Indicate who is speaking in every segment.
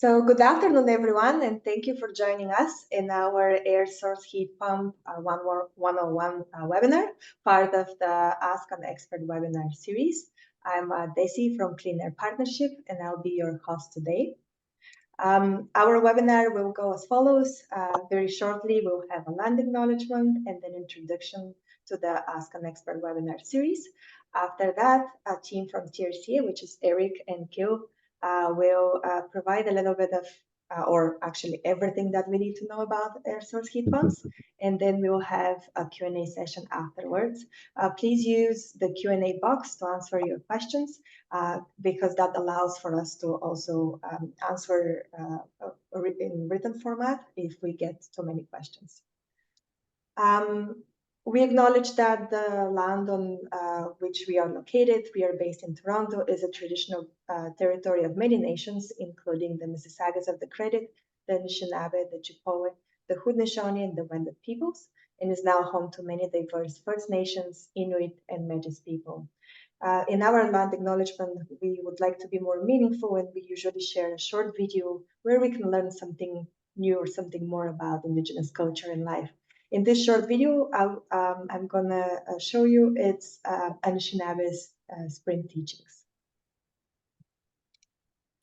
Speaker 1: So good afternoon, everyone, and thank you for joining us in our Air Source Heat Pump 101 webinar, part of the Ask an Expert webinar series. I'm Desi from Clean Air Partnership, and I'll be your host today. Our webinar will go as follows. Very shortly, we'll have a land acknowledgement and an introduction to the Ask an Expert webinar series. After that, a team from TRCA, which is Eric and Kil, will provide a little bit of, or actually everything that we need to know about air source heat pumps. And then we will have a Q&A session afterwards. Please use the Q&A box to answer your questions because that allows for us to also answer in written format if we get too many questions. We acknowledge that the land on which we are located, we are based in Toronto, is a traditional territory of many nations, including the Mississaugas of the Credit, the Anishinaabe, the Chippewa, the Haudenosaunee, and the Wendat peoples, and is now home to many diverse First Nations, Inuit, and Métis people. In our land acknowledgement, we would like to be more meaningful, and we usually share a short video where we can learn something new or something more about Indigenous culture and life. In this short video, I'm gonna show you its Anishinaabes spring teachings.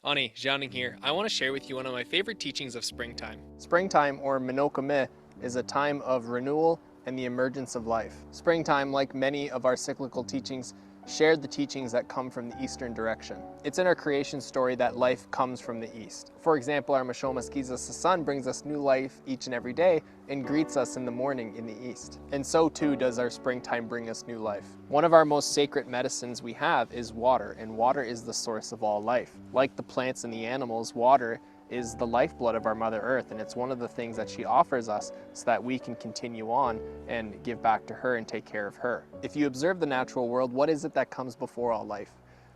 Speaker 2: Ani, Jianing here. I want to share with you one of my favorite teachings of springtime.
Speaker 3: Springtime, or Minokame, is a time of renewal and the emergence of life. Springtime, like many of our cyclical teachings, shared the teachings that come from the eastern direction. It's in our creation story that life comes from the east. For example, our Mashomas Gizas, the sun, brings us new life each and every day and greets us in the morning in the east. And so too does our springtime bring us new life. One of our most sacred medicines we have is water, and water is the source of all life. Like the plants and the animals, water is the lifeblood of our Mother Earth, and it's one of the things that she offers us so that we can continue on and give back to her and take care of her. If you observe the natural world, what is it that comes before all life?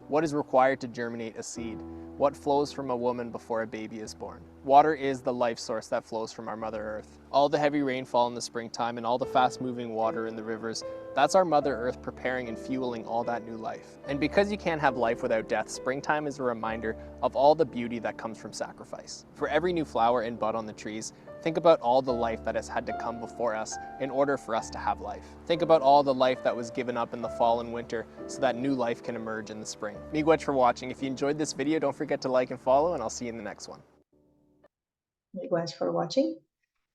Speaker 3: What is required to germinate a seed? What flows from a woman before a baby is born? Water is the life source that flows from our Mother Earth. All the heavy rainfall in the springtime and all the fast-moving water in the rivers, that's our Mother Earth preparing and fueling all that new life. And because you can't have life without death, springtime is a reminder of all the beauty that comes from sacrifice. For every new flower and bud on the trees, think about all the life that has had to come before us in order for us to have life. Think about all the life that was given up in the fall and winter so that new life can emerge in the spring. Miigwech for watching. If you enjoyed this video, don't forget to like and follow, and I'll see you in the next one.
Speaker 1: Miigwech for watching.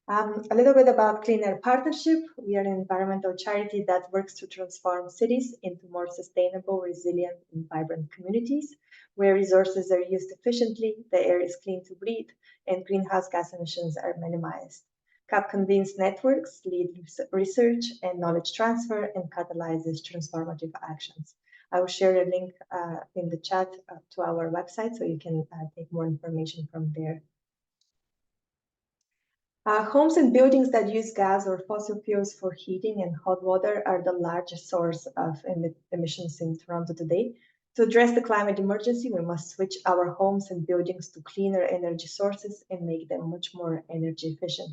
Speaker 1: A little bit about Clean Air Partnership. We are an environmental charity that works to transform cities into more sustainable, resilient, and vibrant communities where resources are used efficiently, the air is clean to breathe, and greenhouse gas emissions are minimized. CAP convenes networks, leads research and knowledge transfer, and catalyzes transformative actions. I will share a link in the chat to our website so you can take more information from there. Homes and buildings that use gas or fossil fuels for heating and hot water are the largest source of emissions in Toronto today. To address the climate emergency, we must switch our homes and buildings to cleaner energy sources and make them much more energy efficient.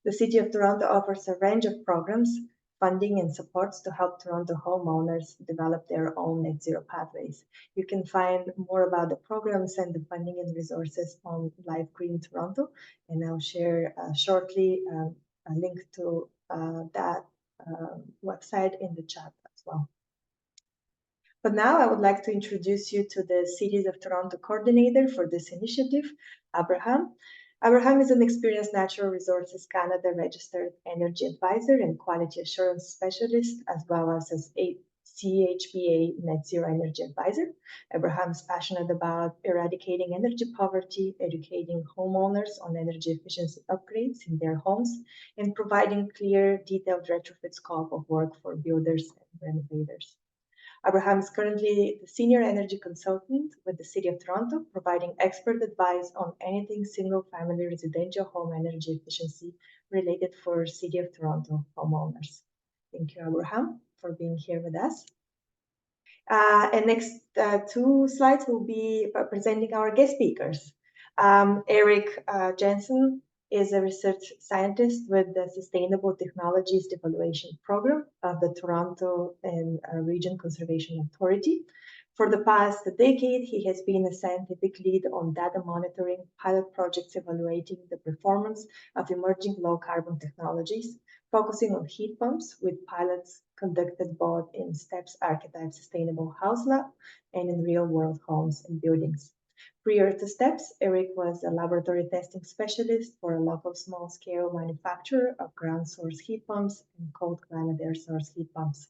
Speaker 1: The City of Toronto offers a range of programs, funding, and supports to help Toronto homeowners develop their own net zero pathways. You can find more about the programs and the funding and resources on Live Green Toronto, and I'll share shortly a link to that website in the chat as well. But now I would like to introduce you to the Cities of Toronto coordinator for this initiative, Abraham. Abraham is an experienced Natural Resources Canada registered energy advisor and quality assurance specialist, as well as a CHPA Net Zero Energy Advisor. Abraham is passionate about eradicating energy poverty, educating homeowners on energy efficiency upgrades in their homes, and providing clear, detailed retrofit scope of work for builders and renovators. Abraham is currently the Senior Energy Consultant with the City of Toronto, providing expert advice on anything single-family residential home energy efficiency related for City of Toronto homeowners. Thank you, Abraham, for being here with us. And next two slides will be presenting our guest speakers. Eric Jensen is a research scientist with the Sustainable Technologies Evaluation Program of the Toronto and Region Conservation Authority. For the past decade, he has been a scientific lead on data monitoring pilot projects evaluating the performance of emerging low-carbon technologies, focusing on heat pumps with pilots conducted both in STEP's Archetype Sustainable House Lab and in real-world homes and buildings. Prior to STEPS, Eric was a laboratory testing specialist for a local small-scale manufacturer of ground source heat pumps and cold climate air source heat pumps.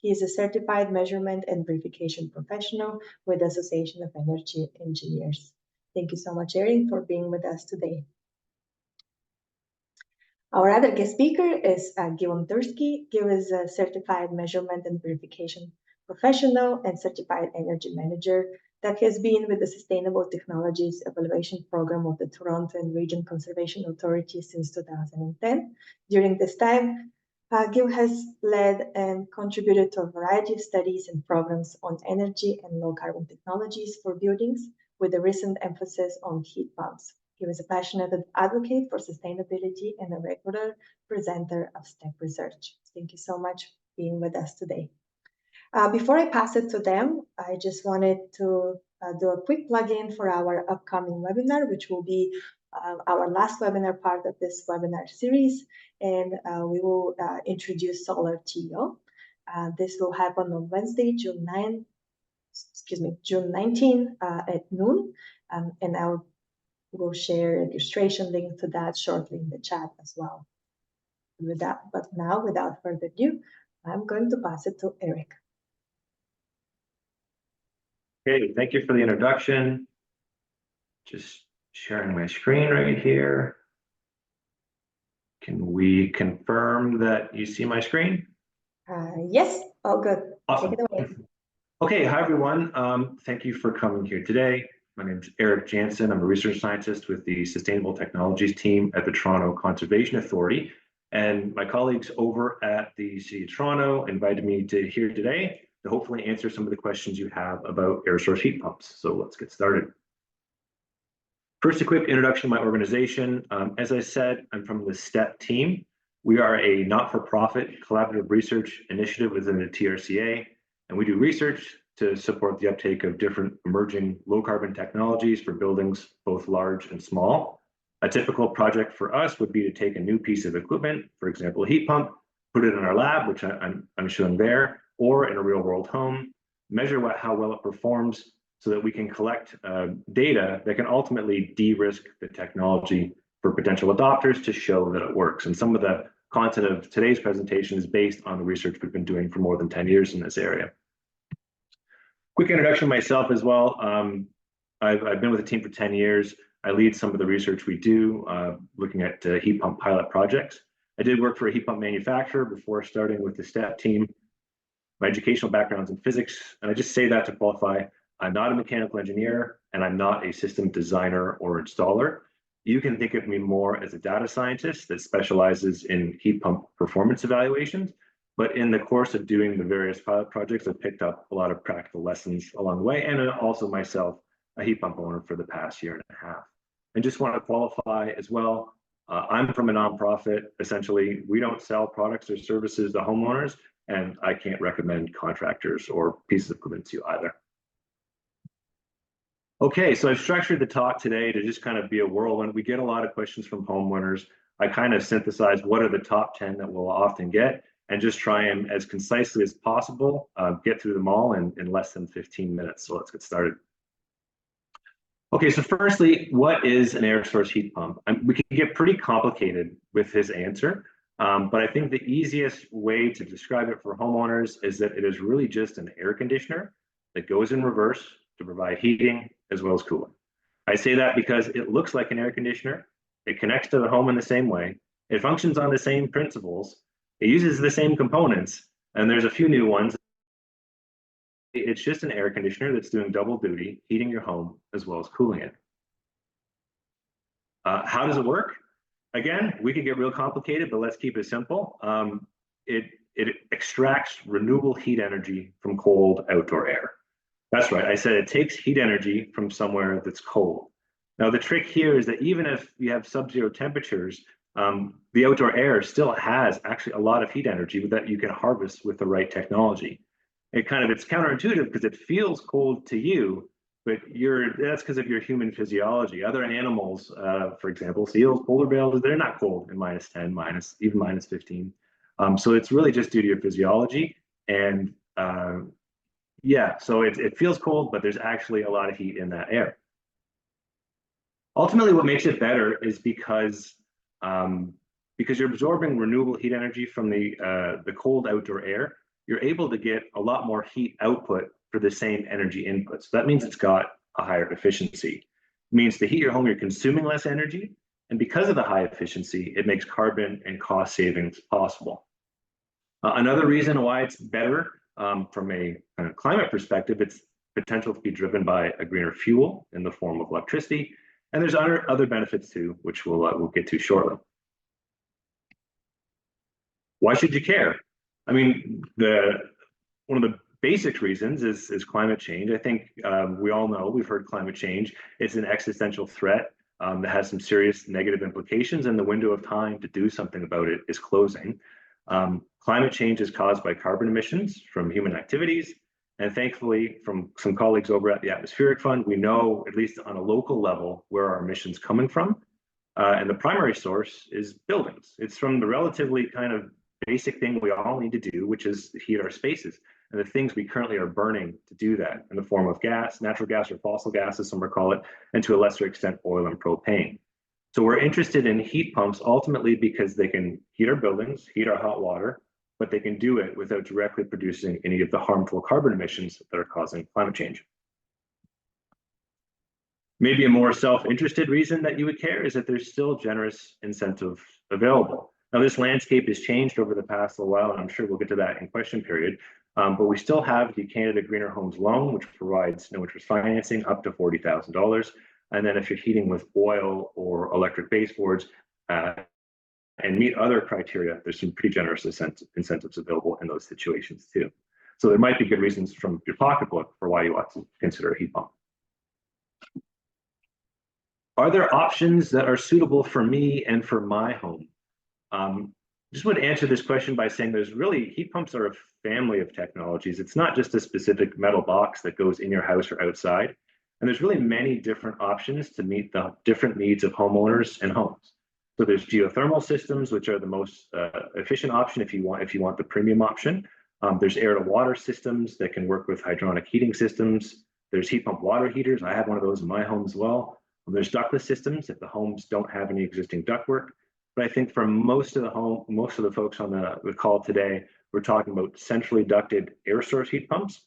Speaker 1: He is a certified measurement and verification professional with the Association of Energy Engineers. Thank you so much, Eric, for being with us today. Our other guest speaker is Gil Tursky. Gil is a certified measurement and verification professional and certified energy manager that has been with the Sustainable Technologies Evaluation Program of the Toronto and Region Conservation Authority since 2010. During this time, Gil has led and contributed to a variety of studies and programs on energy and low-carbon technologies for buildings, with a recent emphasis on heat pumps. He was a passionate advocate for sustainability and a regular presenter of STEP research. Thank you so much for being with us today. Before I pass it to them, I just wanted to do a quick plug-in for our upcoming webinar, which will be our last webinar part of this webinar series, and we will introduce Solar TO. This will happen on Wednesday, June 19 at noon, and I will share a registration link to that shortly in the chat as well. But now, without further ado, I'm going to pass it to Eric.
Speaker 4: Okay, thank you for the introduction. Just sharing my screen right here. Can we confirm that you see my screen?
Speaker 1: Yes, all good.
Speaker 4: Awesome.
Speaker 1: Take it away.
Speaker 4: Okay, hi everyone. Thank you for coming here today. My name is Eric Jansen. I'm a research scientist with the Sustainable Technologies team at the Toronto Conservation Authority. And my colleagues over at the City of Toronto invited me to here today to hopefully answer some of the questions you have about air source heat pumps. So let's get started. First, a quick introduction to my organization. As I said, I'm from the STEP team. We are a not-for-profit collaborative research initiative within the TRCA, and we do research to support the uptake of different emerging low-carbon technologies for buildings, both large and small. A typical project for us would be to take a new piece of equipment, for example, a heat pump, put it in our lab, which I'm showing there, or in a real-world home, measure how well it performs so that we can collect data that can ultimately de-risk the technology for potential adopters to show that it works. And some of the content of today's presentation is based on the research we've been doing for more than 10 years in this area. Quick introduction of myself as well. I've been with the team for 10 years. I lead some of the research we do, looking at heat pump pilot projects. I did work for a heat pump manufacturer before starting with the STEP team. My educational background's in physics, and I just say that to qualify. I'm not a mechanical engineer, and I'm not a system designer or installer. You can think of me more as a data scientist that specializes in heat pump performance evaluations. But in the course of doing the various pilot projects, I've picked up a lot of practical lessons along the way, and also myself, a heat pump owner for the past year and a half. And just want to qualify as well, I'm from a nonprofit. Essentially, we don't sell products or services to homeowners, and I can't recommend contractors or pieces of equipment to you either. Okay, so I've structured the talk today to just kind of be a whirlwind. We get a lot of questions from homeowners. I kind of synthesize what are the top 10 that we'll often get, and just try and, as concisely as possible, get through them all in less than 15 minutes. So let's get started. Okay, so firstly, what is an air source heat pump? We can get pretty complicated with his answer, but I think the easiest way to describe it for homeowners is that it is really just an air conditioner that goes in reverse to provide heating as well as cooling. I say that because it looks like an air conditioner, it connects to the home in the same way, it functions on the same principles, it uses the same components, and there's a few new ones. It's just an air conditioner that's doing double duty, heating your home as well as cooling it. How does it work? Again, we could get real complicated, but let's keep it simple. It extracts renewable heat energy from cold outdoor air. That's right, I said it takes heat energy from somewhere that's cold. Now the trick here is that even if you have sub-zero temperatures, the outdoor air still has actually a lot of heat energy that you can harvest with the right technology. It's counterintuitive because it feels cold to you, but that's because of your human physiology. Other animals, for example, seals, polar bears, they're not cold in -10, even -15. So it's really just due to your physiology. And yeah, so it feels cold, but there's actually a lot of heat in that air. Ultimately, what makes it better is because you're absorbing renewable heat energy from the cold outdoor air, you're able to get a lot more heat output for the same energy input. So that means it's got a higher efficiency. It means to heat your home, you're consuming less energy. And because of the high efficiency, it makes carbon and cost savings possible. Another reason why it's better from a kind of climate perspective, it's potential to be driven by a greener fuel in the form of electricity. And there's other benefits too, which we'll get to shortly. Why should you care? I mean, one of the basic reasons is climate change. I think we all know, we've heard climate change. It's an existential threat that has some serious negative implications, and the window of time to do something about it is closing. Climate change is caused by carbon emissions from human activities. And thankfully, from some colleagues over at the Atmospheric Fund, we know, at least on a local level, where our emissions coming from. And the primary source is buildings. It's from the relatively kind of basic thing we all need to do, which is heat our spaces. And the things we currently are burning to do that in the form of gas, natural gas or fossil gases, some call it, and to a lesser extent, oil and propane. So we're interested in heat pumps ultimately because they can heat our buildings, heat our hot water, but they can do it without directly producing any of the harmful carbon emissions that are causing climate change. Maybe a more self-interested reason that you would care is that there's still generous incentive available. Now, this landscape has changed over the past little while, and I'm sure we'll get to that in question period. But we still have the Canada Greener Homes Loan, which provides no interest financing up to $40,000. And then if you're heating with oil or electric baseboards and meet other criteria, there's some pretty generous incentives available in those situations too. So there might be good reasons from your pocketbook for why you ought to consider a heat pump. Are there options that are suitable for me and for my home? Just would answer this question by saying there's really, heat pumps are a family of technologies. It's not just a specific metal box that goes in your house or outside. And there's really many different options to meet the different needs of homeowners and homes. So there's geothermal systems, which are the most efficient option if you want the premium option. There's air to water systems that can work with hydronic heating systems. There's heat pump water heaters. I have one of those in my home as well. There's ductless systems if the homes don't have any existing ductwork. But I think for most of the folks on the call today, we're talking about centrally ducted air source heat pumps.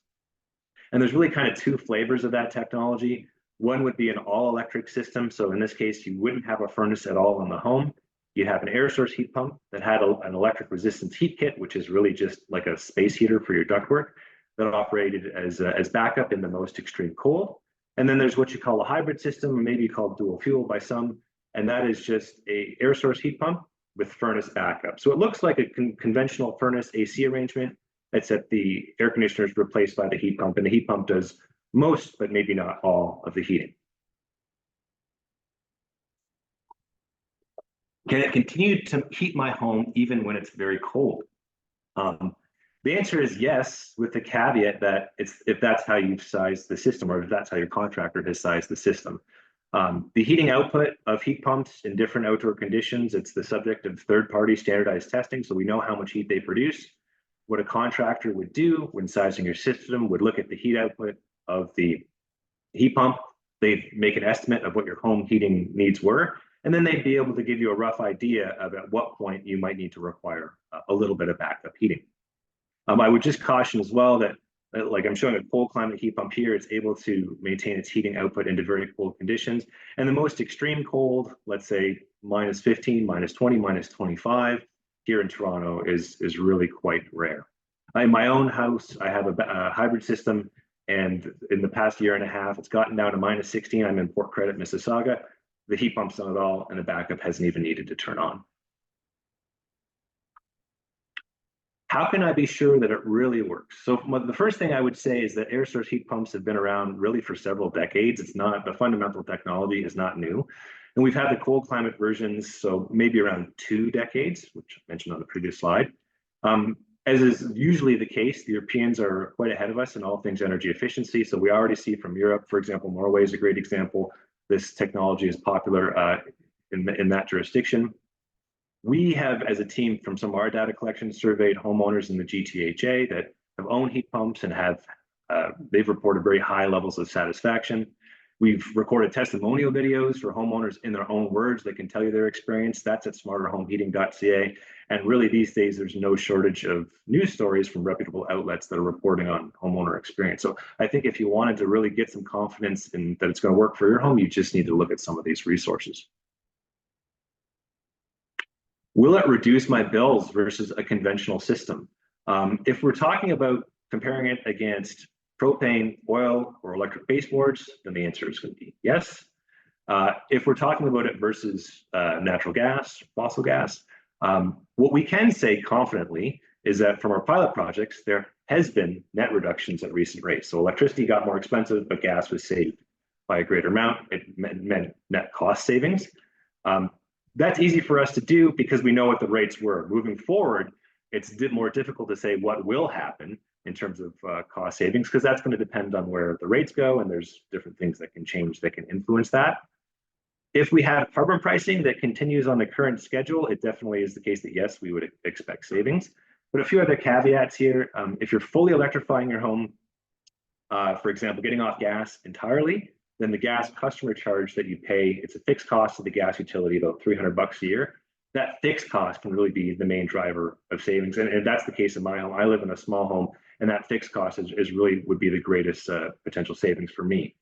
Speaker 4: And there's really kind of two flavors of that technology. One would be an all-electric system. So in this case, you wouldn't have a furnace at all in the home. You'd have an air source heat pump that had an electric resistance heat kit, which is really just like a space heater for your ductwork that operated as backup in the most extreme cold. And then there's what you call a hybrid system, maybe called dual fuel by some, and that is just a air source heat pump with furnace backup. So it looks like a conventional furnace AC arrangement, except the air conditioner is replaced by the heat pump, and the heat pump does most, but maybe not all, of the heating. Can it continue to heat my home even when it's very cold? The answer is yes, with the caveat that if that's how you've sized the system, or if that's how your contractor has sized the system. The heating output of heat pumps in different outdoor conditions, it's the subject of third-party standardized testing, so we know how much heat they produce. What a contractor would do when sizing your system would look at the heat output of the heat pump. They'd make an estimate of what your home heating needs were, and then they'd be able to give you a rough idea of at what point you might need to require a little bit of backup heating. I would just caution as well that, like I'm showing a cold climate heat pump here, it's able to maintain its heating output into very cold conditions. And the most extreme cold, let's say -15, -20, -25, here in Toronto is really quite rare. In my own house, I have a hybrid system, and in the past year and a half, it's gotten down to -16. I'm in Port Credit, Mississauga. The heat pump's not at all, and the backup hasn't even needed to turn on. How can I be sure that it really works? So the first thing I would say is that air source heat pumps have been around really for several decades. It's not, the fundamental technology is not new. And we've had the cold climate versions, so maybe around 2 decades, which I mentioned on the previous slide. As is usually the case, the Europeans are quite ahead of us in all things energy efficiency. So we already see from Europe, for example, Norway is a great example. This technology is popular in that jurisdiction. We have, as a team from some of our data collection, surveyed homeowners in the GTHA that have owned heat pumps and they've reported very high levels of satisfaction. We've recorded testimonial videos for homeowners in their own words that can tell you their experience. That's at smarterhomeheating.ca. And really these days, there's no shortage of news stories from reputable outlets that are reporting on homeowner experience. So I think if you wanted to really get some confidence in that it's going to work for your home, you just need to look at some of these resources. Will it reduce my bills versus a conventional system? If we're talking about comparing it against propane, oil, or electric baseboards, then the answer is going to be yes. If we're talking about it versus natural gas, fossil gas, what we can say confidently is that from our pilot projects, there has been net reductions at recent rates. So electricity got more expensive, but gas was saved by a greater amount. It meant net cost savings. That's easy for us to do because we know what the rates were. Moving forward, it's more difficult to say what will happen in terms of cost savings, because that's going to depend on where the rates go, and there's different things that can change that can influence that. If we have carbon pricing that continues on the current schedule, it definitely is the case that yes, we would expect savings. But a few other caveats here. If you're fully electrifying your home, for example, getting off gas entirely, then the gas customer charge that you pay, it's a fixed cost of the gas utility, about $300 a year. That fixed cost can really be the main driver of savings. And that's the case in my home. I live in a small home, and that fixed cost is really would be the greatest potential savings for me.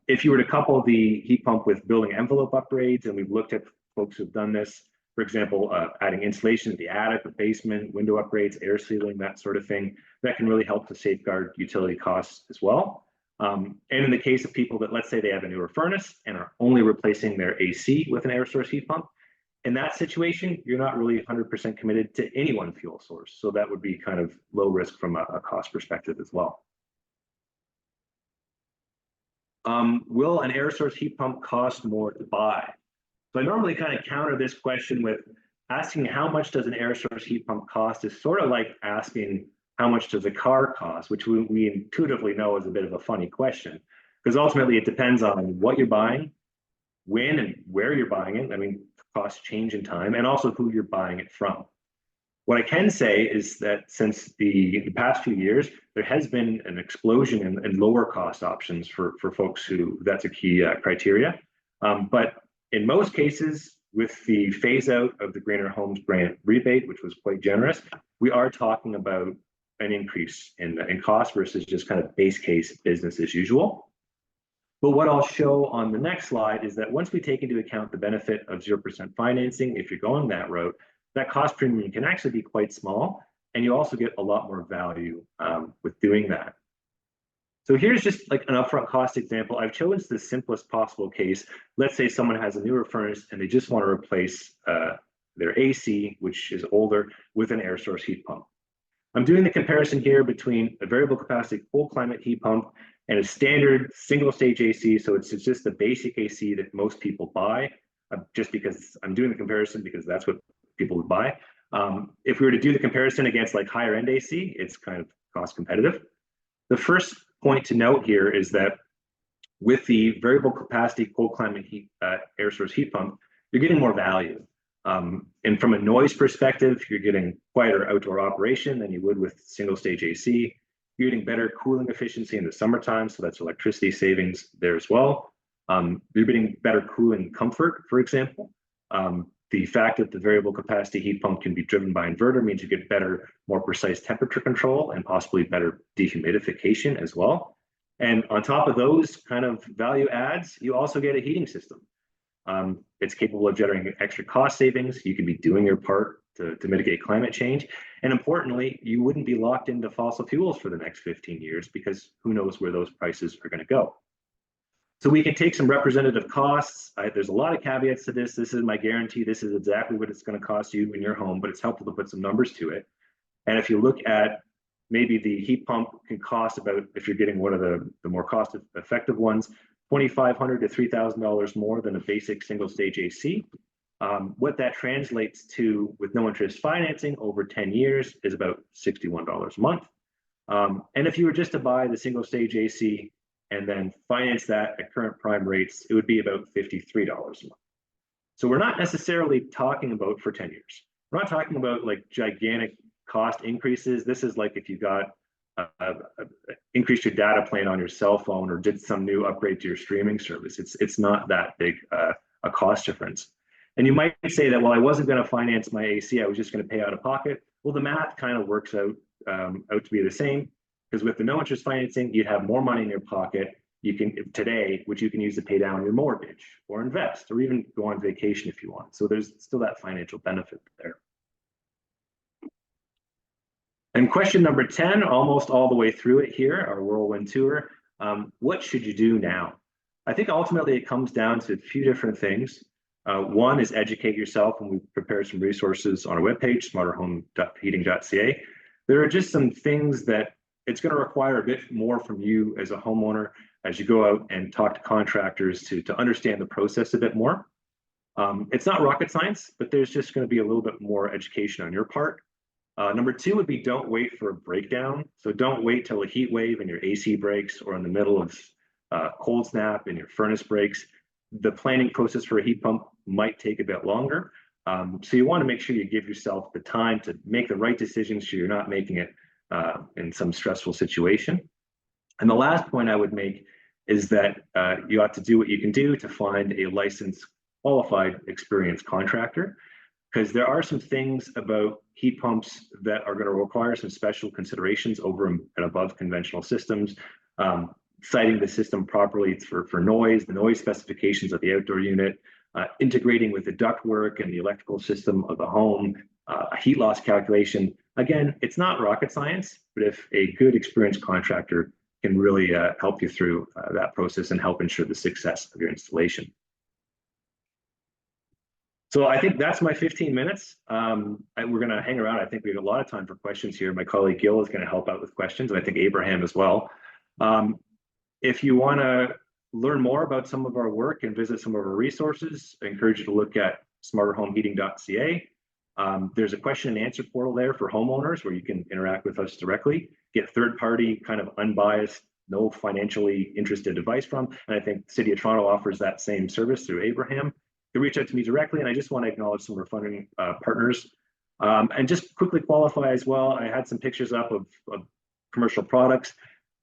Speaker 4: If you were to couple the heat pump with building envelope upgrades, and we've looked at folks who've done this, for example, adding insulation to the attic, the basement, window upgrades, air sealing, that sort of thing, that can really help to safeguard utility costs as well. And in the case of people that, let's say they have a newer furnace and are only replacing their AC with an air source heat pump, in that situation, you're not really 100% committed to any one fuel source. So that would be kind of low risk from a cost perspective as well. Will an air source heat pump cost more to buy? So I normally kind of counter this question with asking how much does an air source heat pump cost is sort of like asking how much does a car cost, which we intuitively know is a bit of a funny question, because ultimately it depends on what you're buying, when and where you're buying it. I mean, costs change in time, and also who you're buying it from. What I can say is that since the past few years, there has been an explosion in lower cost options for folks who that's a key criteria. But in most cases, with the phase out of the Greener Homes Grant rebate, which was quite generous, we are talking about an increase in cost versus just kind of base case business as usual. But what I'll show on the next slide is that once we take into account the benefit of 0% financing, if you're going that route, that cost premium can actually be quite small, and you also get a lot more value with doing that. So here's just like an upfront cost example. I've chosen the simplest possible case. Let's say someone has a newer furnace and they just want to replace their AC, which is older, with an air source heat pump. I'm doing the comparison here between a variable capacity cold climate heat pump and a standard single stage AC. So it's just the basic AC that most people buy, just because I'm doing the comparison because that's what people would buy. If we were to do the comparison against like higher end AC, it's kind of cost competitive. The first point to note here is that with the variable capacity cold climate heat air source heat pump, you're getting more value. And from a noise perspective, you're getting quieter outdoor operation than you would with single stage AC. You're getting better cooling efficiency in the summertime, so that's electricity savings there as well. You're getting better cooling comfort, for example. The fact that the variable capacity heat pump can be driven by inverter means you get better, more precise temperature control and possibly better dehumidification as well. And on top of those kind of value adds, you also get a heating system. It's capable of generating extra cost savings. You can be doing your part to mitigate climate change. And importantly, you wouldn't be locked into fossil fuels for the next 15 years because who knows where those prices are going to go. So we can take some representative costs. There's a lot of caveats to this. This is my guarantee. This is exactly what it's going to cost you in your home, but it's helpful to put some numbers to it. And if you look at maybe the heat pump can cost about, if you're getting one of the more cost effective ones, $2,500 to $3,000 more than a basic single stage AC. What that translates to with no interest financing over 10 years is about $61 a month. And if you were just to buy the single stage AC and then finance that at current prime rates, it would be about $53 a month. So we're not necessarily talking about for 10 years. We're not talking about like gigantic cost increases. This is like if you got increased your data plan on your cell phone or did some new upgrade to your streaming service. It's not that big a cost difference. And you might say that, well, I wasn't going to finance my AC. I was just going to pay out of pocket. Well, the math kind of works out to be the same, because with the no interest financing, you'd have more money in your pocket you can today, which you can use to pay down your mortgage or invest or even go on vacation if you want. So there's still that financial benefit there. And question number 10, almost all the way through it here, our whirlwind tour. What should you do now? I think ultimately it comes down to a few different things. One is educate yourself, and we've prepared some resources on our webpage, smarterhomeheating.ca. There are just some things that it's going to require a bit more from you as a homeowner as you go out and talk to contractors to understand the process a bit more. It's not rocket science, but there's just going to be a little bit more education on your part. Number 2 would be don't wait for a breakdown. So don't wait till a heat wave and your AC breaks or in the middle of cold snap and your furnace breaks. The planning process for a heat pump might take a bit longer. So you want to make sure you give yourself the time to make the right decisions so you're not making it in some stressful situation. And the last point I would make is that you ought to do what you can do to find a licensed, qualified, experienced contractor, because there are some things about heat pumps that are going to require some special considerations over and above conventional systems. Citing the system properly for noise, the noise specifications of the outdoor unit, integrating with the ductwork and the electrical system of the home, a heat loss calculation. Again, it's not rocket science, but if a good experienced contractor can really help you through that process and help ensure the success of your installation. So I think that's my 15 minutes. We're going to hang around. I think we have a lot of time for questions here. My colleague Gil is going to help out with questions, and I think Abraham as well. If you want to learn more about some of our work and visit some of our resources, I encourage you to look at smarterhomeheating.ca. There's a question and answer portal there for homeowners where you can interact with us directly, get third-party, kind of unbiased, no financially interested advice from. And I think the City of Toronto offers that same service through Abraham. You can reach out to me directly, and I just want to acknowledge some of our funding partners. And just quickly qualify as well, I had some pictures up of commercial products.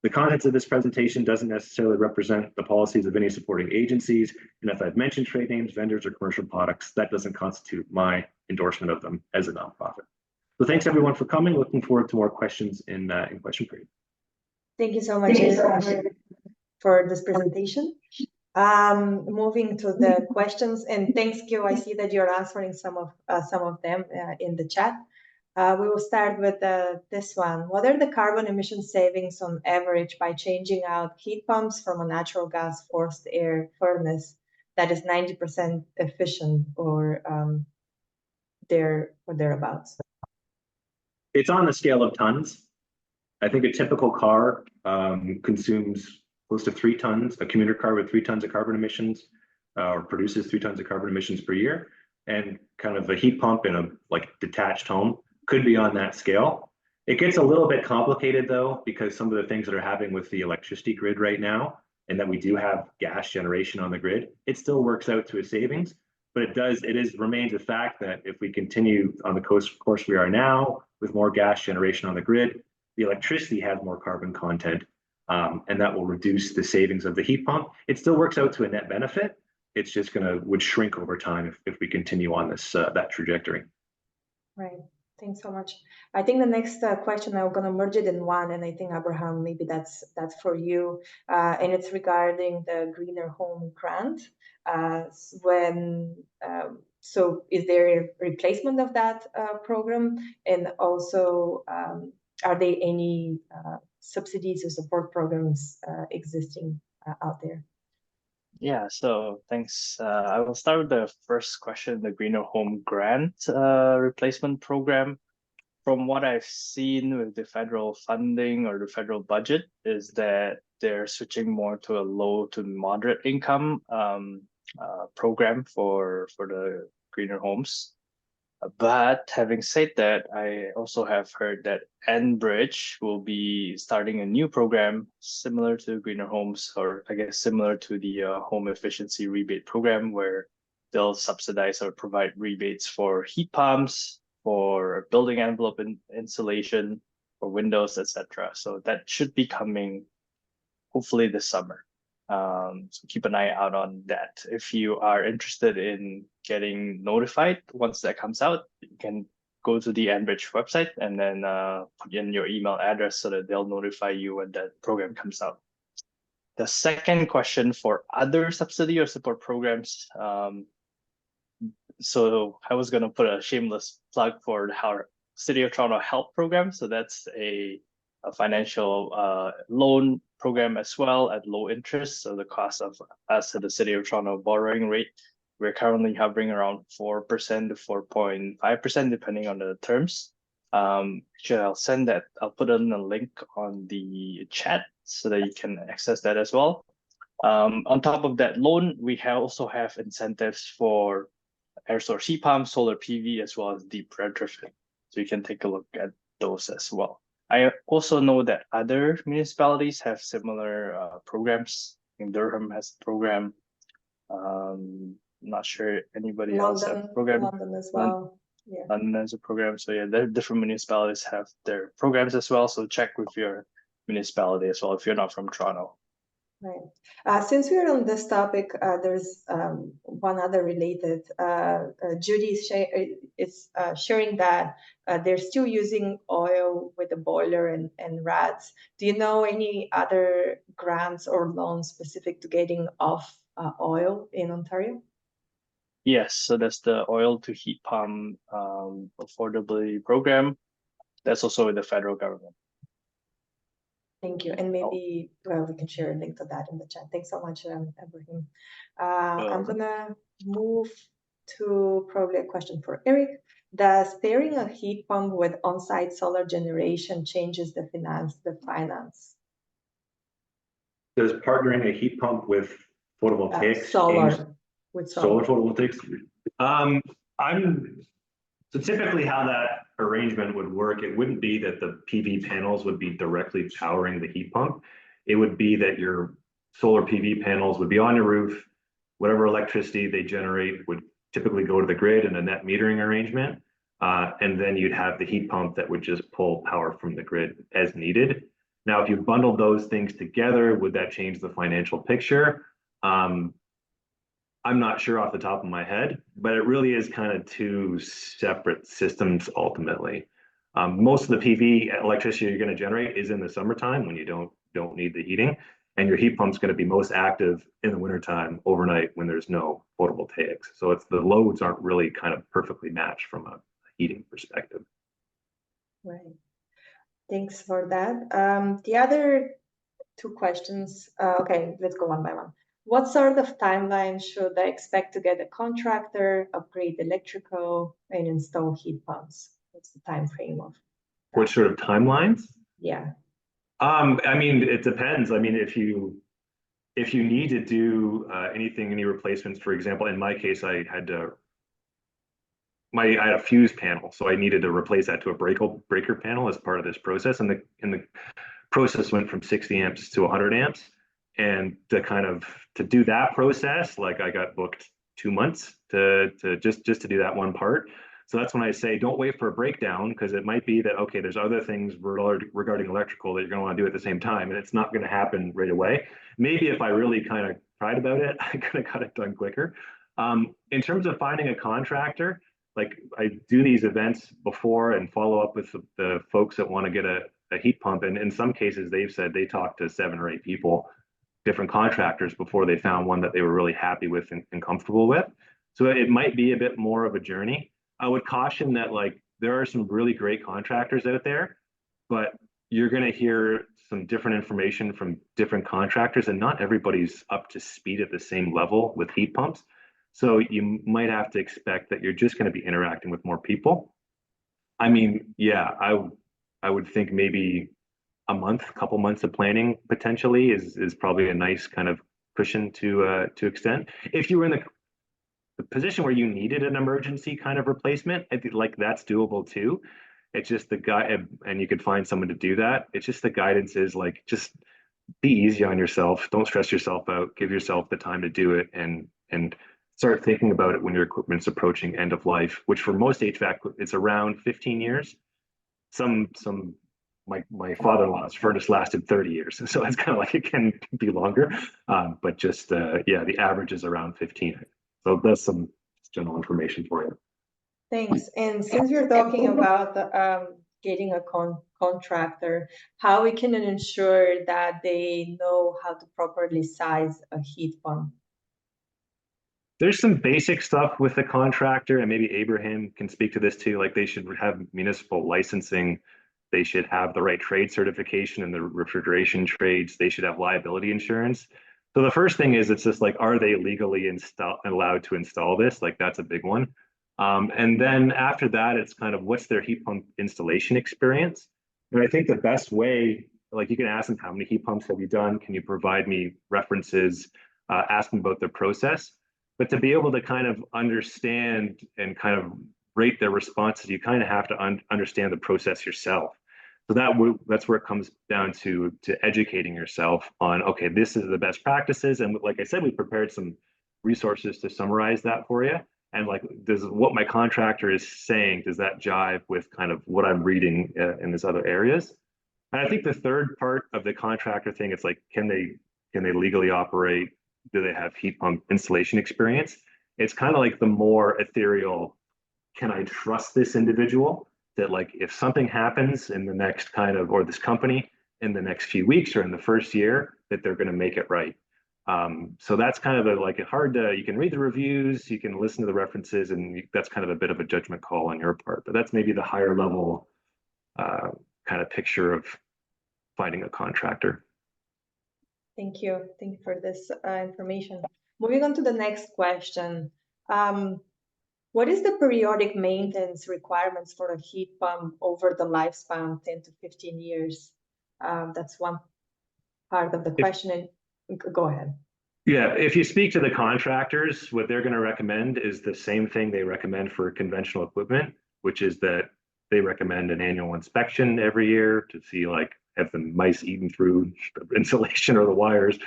Speaker 4: The contents of this presentation doesn't necessarily represent the policies of any supporting agencies. And if I've mentioned trade names, vendors, or commercial products, that doesn't constitute my endorsement of them as a nonprofit. So thanks everyone for coming. Looking forward to more questions in question period.
Speaker 1: Thank you so much for this presentation. Moving to the questions, and thanks, Gil. I see that you're answering some of them in the chat. We will start with this one. What are the carbon emission savings on average by changing out heat pumps from a natural gas forced air furnace that is 90% efficient or thereabouts?
Speaker 4: It's on the scale of tons. I think a typical car consumes close to 3 tons, a commuter car with 3 tons of carbon emissions, or produces 3 tons of carbon emissions per year. And kind of a heat pump in a detached home could be on that scale. It gets a little bit complicated though, because some of the things that are happening with the electricity grid right now, and that we do have gas generation on the grid, it still works out to a savings, but it remains a fact that if we continue on the course we are now with more gas generation on the grid, the electricity has more carbon content, and that will reduce the savings of the heat pump. It still works out to a net benefit. It's just would shrink over time if we continue on this that trajectory.
Speaker 1: Right. Thanks so much. I think the next question, I'm going to merge it in one, and I think, Abraham, maybe that's for you, and it's regarding the Greener Home Grant. So is there a replacement of that program? And also, are there any subsidies or support programs existing out there?
Speaker 5: Yeah, so thanks. I will start with the first question, the Greener Home Grant replacement program. From what I've seen with the federal funding or the federal budget is that they're switching more to a low to moderate income program for the greener homes. But having said that, I also have heard that Enbridge will be starting a new program similar to Greener Homes, or I guess similar to the home efficiency rebate program, where they'll subsidize or provide rebates for heat pumps, for building envelope insulation, for windows, etc. So that should be coming hopefully this summer. So keep an eye out on that. If you are interested in getting notified once that comes out, you can go to the Enbridge website and then put in your email address so that they'll notify you when that program comes out. The second question for other subsidy or support programs. So I was going to put a shameless plug for our City of Toronto Help program. So that's a financial loan program as well at low interest. So the cost of us at the City of Toronto borrowing rate, we're currently hovering around 4% to 4.5%, depending on the terms. Actually, I'll put in a link on the chat so that you can access that as well. On top of that loan, we also have incentives for air source heat pumps, solar PV, as well as deep retrofit. So you can take a look at those as well. I also know that other municipalities have similar programs. I think Durham has a program. Not sure anybody else has a program.
Speaker 1: London as well. Yeah.
Speaker 5: London has a program. So yeah, different municipalities have their programs as well. So check with your municipality as well if you're not from Toronto.
Speaker 1: Right. Since we're on this topic, there's one other related. Judy is sharing that they're still using oil with the boiler and RADs. Do you know any other grants or loans specific to getting off oil in Ontario?
Speaker 5: Yes, so that's the oil to heat pump affordability program. That's also with the federal government.
Speaker 1: Thank you. And maybe we can share a link to that in the chat. Thanks so much, Ibrahim. I'm going to move to probably a question for Eric. Does pairing a heat pump with on-site solar generation changes the finance?
Speaker 4: Does partnering a heat pump with photovoltaics
Speaker 1: solar
Speaker 4: photovoltaics? So typically how that arrangement would work, it wouldn't be that the PV panels would be directly powering the heat pump. It would be that your solar PV panels would be on your roof. Whatever electricity they generate would typically go to the grid in a net metering arrangement. And then you'd have the heat pump that would just pull power from the grid as needed. Now, if you bundled those things together, would that change the financial picture? I'm not sure off the top of my head, but it really is kind of two separate systems ultimately. Most of the PV electricity you're going to generate is in the summertime when you don't need the heating, and your heat pump's going to be most active in the wintertime overnight when there's no photovoltaics. So it's the loads aren't really kind of perfectly matched from a heating perspective.
Speaker 1: Right. Thanks for that. The other two questions. Okay, let's go one by one. What sort of timeline should I expect to get a contractor, upgrade electrical, and install heat pumps? What's the time frame of that?
Speaker 4: What sort of timelines?
Speaker 1: Yeah.
Speaker 4: I mean, it depends. I mean, if you need to do any replacements, for example, in my case, I had a fuse panel, so I needed to replace that to a breaker panel as part of this process, and the process went from 60 amps to 100 amps. And to do that process, like I got booked 2 months to just to do that one part. So that's when I say, don't wait for a breakdown, because it might be that, okay, there's other things regarding electrical that you're going to want to do at the same time, and it's not going to happen right away. Maybe if I really kind of tried about it, I could have got it done quicker. In terms of finding a contractor, like I do these events before and follow up with the folks that want to get a heat pump. And in some cases, they've said they talked to 7 or 8 people, different contractors, before they found one that they were really happy with and comfortable with. So it might be a bit more of a journey. I would caution that like there are some really great contractors out there, but you're going to hear some different information from different contractors, and not everybody's up to speed at the same level with heat pumps. So you might have to expect that you're just going to be interacting with more people. I mean, yeah, I would think maybe a couple months of planning potentially is probably a nice kind of cushion to extend. If you were in the position where you needed an emergency kind of replacement, I think like that's doable too. It's just the guy, and you could find someone to do that. It's just the guidance is like, just be easy on yourself. Don't stress yourself out. Give yourself the time to do it, and start thinking about it when your equipment's approaching end of life, which for most HVAC, it's around 15 years. Some my father-in-law's furnace lasted 30 years, so it's kind of like it can be longer. But just yeah, the average is around 15. So that's some general information for you.
Speaker 1: Thanks. And since we're talking about getting a contractor, how we can ensure that they know how to properly size a heat pump?
Speaker 4: There's some basic stuff with the contractor, and maybe Abraham can speak to this too. Like they should have municipal licensing. They should have the right trade certification in the refrigeration trades. They should have liability insurance. So the first thing is, it's just like, are they legally allowed to install this? Like that's a big one. And then after that, it's kind of what's their heat pump installation experience. And I think the best way, like you can ask them, how many heat pumps have you done? Can you provide me references? Ask them about their process. But to be able to kind of understand and kind of rate their responses, you kind of have to understand the process yourself. So that's where it comes down to educating yourself on, okay, this is the best practices. And like I said, we prepared some resources to summarize that for you. And like, does what my contractor is saying, does that jive with kind of what I'm reading in these other areas? And I think the third part of the contractor thing, it's like, can they legally operate? Do they have heat pump installation experience? It's kind of like the more ethereal, can I trust this individual that like if something happens in the next kind of, or this company in the next few weeks or in the first year, that they're going to make it right. So that's kind of like a hard to, you can read the reviews, you can listen to the references, and that's kind of a bit of a judgment call on your part. But that's maybe the higher level kind of picture of finding a contractor.
Speaker 1: Thank you. Thank you for this information. Moving on to the next question. What is the periodic maintenance requirements for a heat pump over the lifespan, 10 to 15 years? That's one part of the question. And go ahead.
Speaker 4: Yeah, if you speak to the contractors, what they're going to recommend is the same thing they recommend for conventional equipment, which is that they recommend an annual inspection every year to see like, have the mice eaten through the insulation or the wires?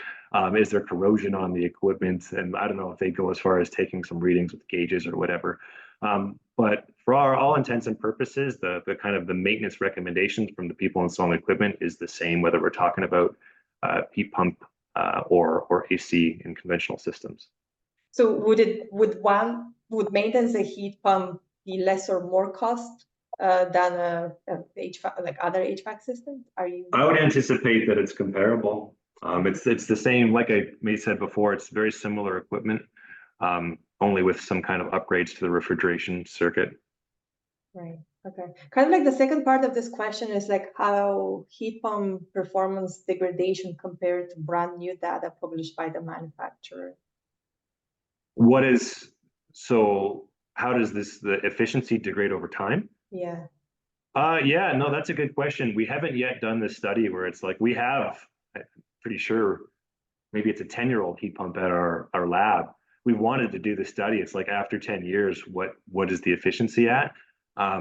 Speaker 4: Is there corrosion on the equipment? And I don't know if they go as far as taking some readings with gauges or whatever. But for all intents and purposes, the kind of the maintenance recommendations from the people installing equipment is the same, whether we're talking about heat pump or AC in conventional systems.
Speaker 1: So would maintenance a heat pump be less or more cost than a HVAC, like other HVAC systems?
Speaker 4: I would anticipate that it's comparable. It's the same, like I said before, it's very similar equipment, only with some kind of upgrades to the refrigeration circuit.
Speaker 1: Right. Okay. Kind of like the second part of this question is like how heat pump performance degradation compared to brand new data published by the manufacturer.
Speaker 4: So how does the efficiency degrade over time?
Speaker 1: Yeah.
Speaker 4: Yeah, no, that's a good question. We haven't yet done this study where it's like we have, I'm pretty sure maybe it's a 10-year-old heat pump at our lab. We wanted to do the study. It's like after 10 years, what is the efficiency at? I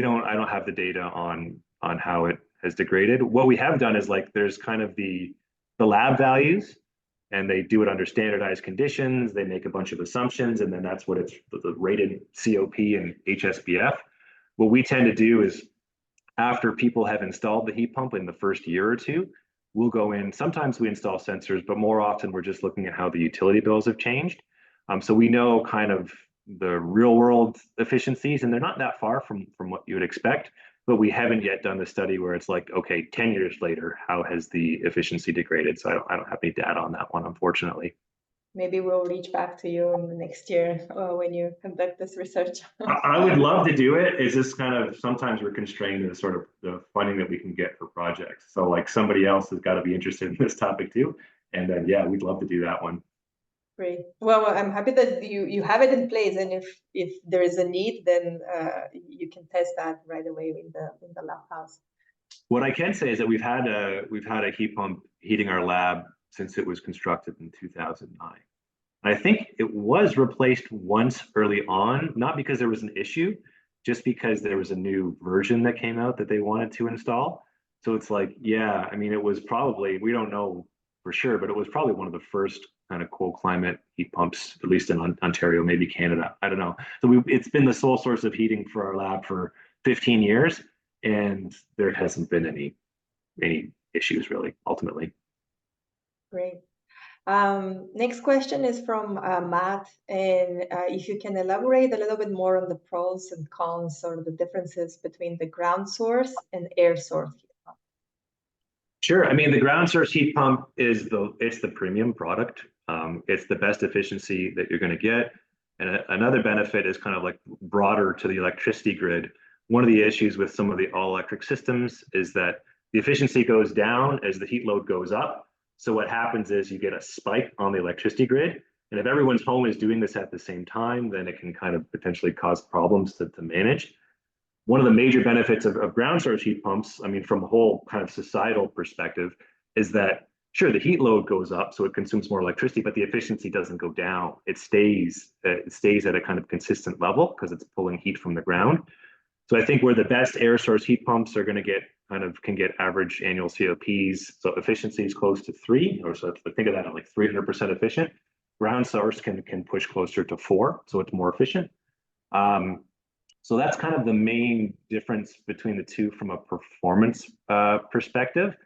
Speaker 4: don't have the data on how it has degraded. What we have done is like there's kind of the lab values, and they do it under standardized conditions. They make a bunch of assumptions, and then that's what it's the rated COP and HSBF. What we tend to do is after people have installed the heat pump in the first year or two, we'll go in. Sometimes we install sensors, but more often we're just looking at how the utility bills have changed. So we know kind of the real world efficiencies, and they're not that far from what you would expect, but we haven't yet done the study where it's like, okay, 10 years later, how has the efficiency degraded? So I don't have any data on that one, unfortunately.
Speaker 1: Maybe we'll reach back to you in the next year when you conduct this research.
Speaker 4: I would love to do it. It's just kind of, sometimes we're constrained to sort of the funding that we can get for projects. So like somebody else has got to be interested in this topic too. And then, yeah, we'd love to do that one.
Speaker 1: Great. Well, I'm happy that you have it in place, and if there is a need, then you can test that right away in the lab house.
Speaker 4: What I can say is that we've had a heat pump heating our lab since it was constructed in 2009. I think it was replaced once early on, not because there was an issue, just because there was a new version that came out that they wanted to install. So it's like, yeah, I mean, it was probably, we don't know for sure, but it was probably one of the first kind of cold climate heat pumps, at least in Ontario, maybe Canada. I don't know. So it's been the sole source of heating for our lab for 15 years, and there hasn't been any issues really, ultimately.
Speaker 1: Great. Next question is from Matt, and if you can elaborate a little bit more on the pros and cons or the differences between the ground source and air source heat pump.
Speaker 4: Sure. I mean, the ground source heat pump is it's the premium product. It's the best efficiency that you're going to get. And another benefit is kind of like broader to the electricity grid. One of the issues with some of the all electric systems is that the efficiency goes down as the heat load goes up. So what happens is you get a spike on the electricity grid. And if everyone's home is doing this at the same time, then it can kind of potentially cause problems to manage. One of the major benefits of ground source heat pumps, I mean, from a whole kind of societal perspective, is that sure, the heat load goes up, so it consumes more electricity, but the efficiency doesn't go down. It stays at a kind of consistent level because it's pulling heat from the ground. So I think where the best air source heat pumps are going to get can get average annual COPs. So efficiency is close to 3, or so think of that at like 300% efficient. Ground source can push closer to 4, so it's more efficient. So that's kind of the main difference between the two from a performance perspective.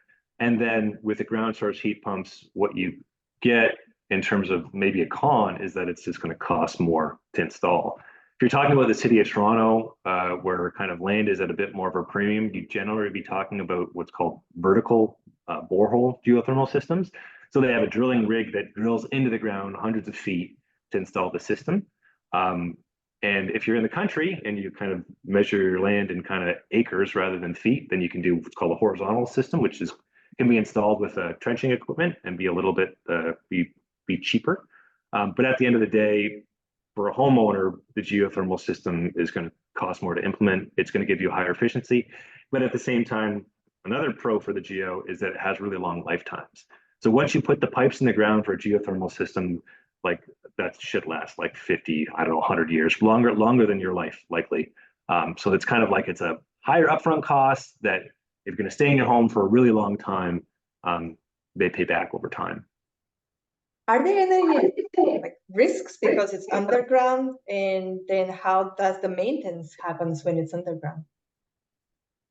Speaker 4: And then with the ground source heat pumps, what you get in terms of maybe a con is that it's just going to cost more to install. If you're talking about the city of Toronto, where kind of land is at a bit more of a premium, you generally be talking about what's called vertical borehole geothermal systems. So they have a drilling rig that drills into the ground hundreds of feet to install the system. And if you're in the country and you kind of measure your land in kind of acres rather than feet, then you can do what's called a horizontal system, which can be installed with trenching equipment and be a little bit be cheaper. But at the end of the day, for a homeowner, the geothermal system is going to cost more to implement. It's going to give you higher efficiency, but at the same time, another pro for the geo is that it has really long lifetimes. So once you put the pipes in the ground for a geothermal system, like that should last like 50, I don't know, 100 years, longer than your life likely. So it's kind of like it's a higher upfront cost that if you're going to stay in your home for a really long time, they pay back over time.
Speaker 1: Are there any like risks because it's underground, and then how does the maintenance happens when it's underground?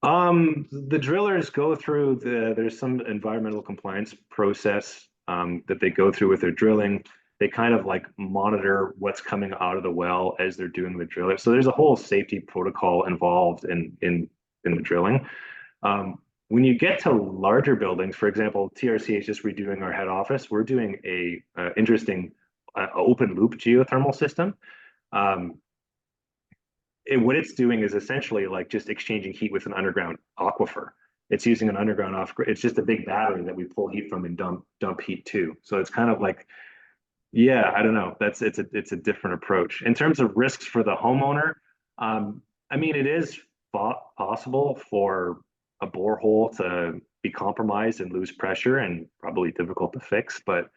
Speaker 4: The drillers go through there's some environmental compliance process that they go through with their drilling. They kind of like monitor what's coming out of the well as they're doing the drilling. So there's a whole safety protocol involved in the drilling. When you get to larger buildings, for example, TRC is just redoing our head office. We're doing a interesting open loop geothermal system. What it's doing is essentially like just exchanging heat with an underground aquifer. It's using an underground aquifer. It's just a big battery that we pull heat from and dump heat to. So it's kind of like, yeah, I don't know. It's a different approach. In terms of risks for the homeowner, I mean, it is possible for a borehole to be compromised and lose pressure and probably difficult to fix, but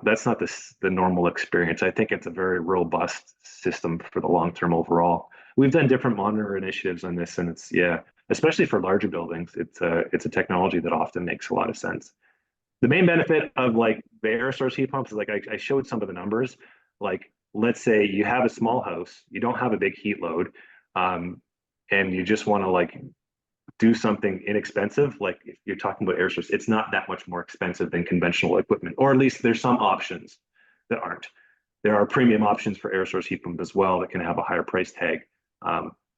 Speaker 4: that's not the normal experience. I think it's a very robust system for the long term overall. We've done different monitor initiatives on this, and it's, yeah, especially for larger buildings, it's a technology that often makes a lot of sense. The main benefit of like the air source heat pumps is like I showed some of the numbers. Like, let's say you have a small house, you don't have a big heat load, and you just want to like do something inexpensive, like if you're talking about air source, it's not that much more expensive than conventional equipment, or at least there's some options that aren't. There are premium options for air source heat pump as well that can have a higher price tag.